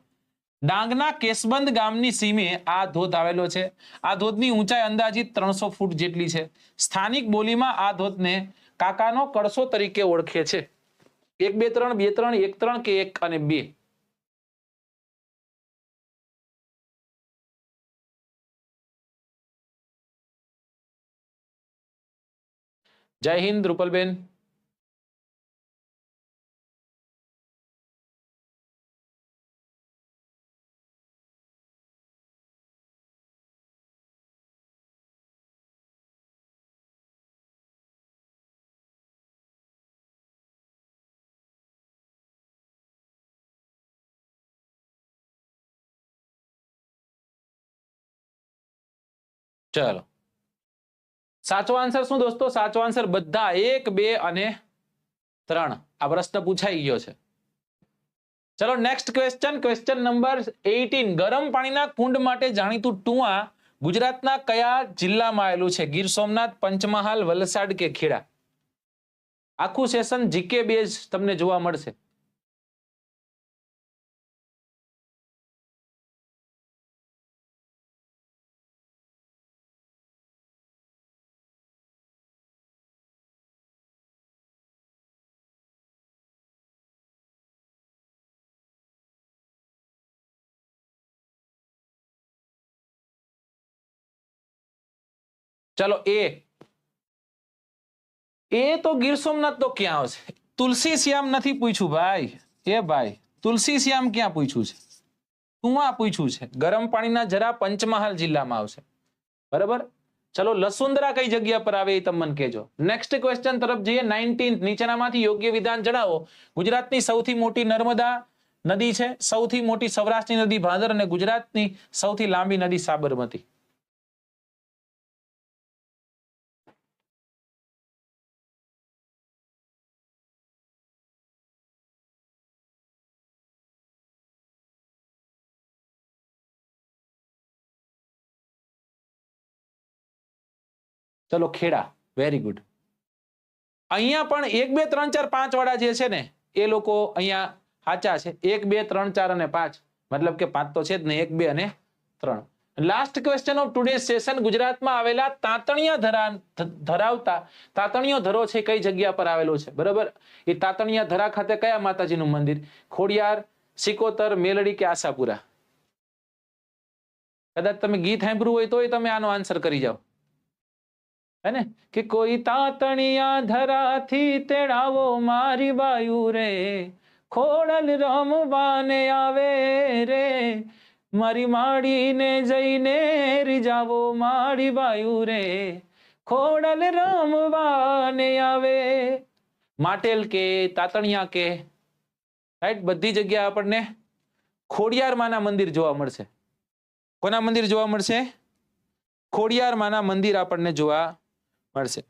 ડાંગના કેશબંધ ગામની સીમે આ ધોધ આવેલો છે. આ ધોધની ઊંચાઈ અંદાજિત 300 ફૂટ જેટલી છે. સ્થાનિક બોલીમાં આ ધોધને કાકાનો કળશો તરીકે ઓળખે છે. 1, 2 3, 2, 3, 1, 3 કે 1 અને 2? જય હિન્દ રૂપલબેન. ચલો સાચો આન્સર શું દોસ્તો? સાચો આન્સર બધા 1, 2 અને 3. આ પ્રશ્ન પૂછાઈ ગયો છે. ચલો નેક્સ્ટ ક્વેશ્ચન, ક્વેશ્ચન નંબર 18. ગરમ પાણીના કુંડ માટે જાણીતું ટુઆ ગુજરાતના કયા જિલ્લામાં આવેલું છે? ગીર સોમનાથ, પંચમહાલ, વલસાડ કે ખેડા? આખું સેશન જીકે બેઝ તમને જોવા મળશે. ચલો એ તો ગીર સોમનાથ તો ક્યાં આવશે? તુલસી શ્યામ નથી પૂછ્યું ભાઈ. ભાઈ તુલસી શ્યામ ક્યાં પૂછ્યું છે? ટુઆ પૂછ્યું છે. ગરમ પાણીના જરા પંચમહાલ જિલ્લામાં આવશે. બરાબર. ચલો લસુંદરા કઈ જગ્યા પર આવે એ તમે મને કહેજો. નેક્સ્ટ ક્વેશ્ચન તરફ જઈએ. 19. નીચેનામાંથી યોગ્ય વિધાન જણાવો. ગુજરાતની સૌથી મોટી નર્મદા નદી છે, સૌથી મોટી સૌરાષ્ટ્રની નદી ભાદર અને ગુજરાતની સૌથી લાંબી નદી સાબરમતી. ચલો ખેડા. Very good. અહીંયા પણ 1, 2, 3, 4, 5 વાળા જે છે ને એ લોકો અહીંયા સાચા છે. 1, 2, 3, 4 અને 5 મતલબ કે 5 તો છે જ ને. 1, 2 અને 3. Last question of today session. ગુજરાતમાં આવેલા તાતણિયા ધરાવતા તાતણિયો ધરો છે કઈ જગ્યા પર આવેલો છે? બરાબર. એ તાતણિયા ધરા ખાતે કયા માતાજીનું મંદિર? ખોડિયાર, સિકોતર, મેલડી કે આશાપુરા? કદાચ તમે ગીત સાંભળ્યું હોય તોય તમે આનો આન્સર કરી જાઓ. હે ને કે કોઈ તાતણિયા ધરાથી તેડાવો મારી બાયુ રે, ખોડલ રમવાને આવે રે, મારી માડીને જઈને રીજાવો મારી બાયુ રે, ખોડલ રમવાને આવે. માટેલ કે તાતણિયા કે રાઈટ બધી જગ્યા આપણને ખોડિયાર માના મંદિર જોવા મળશે. કોના મંદિર જોવા મળશે? ખોડિયાર માના મંદિર આપણને જોવા મળશે.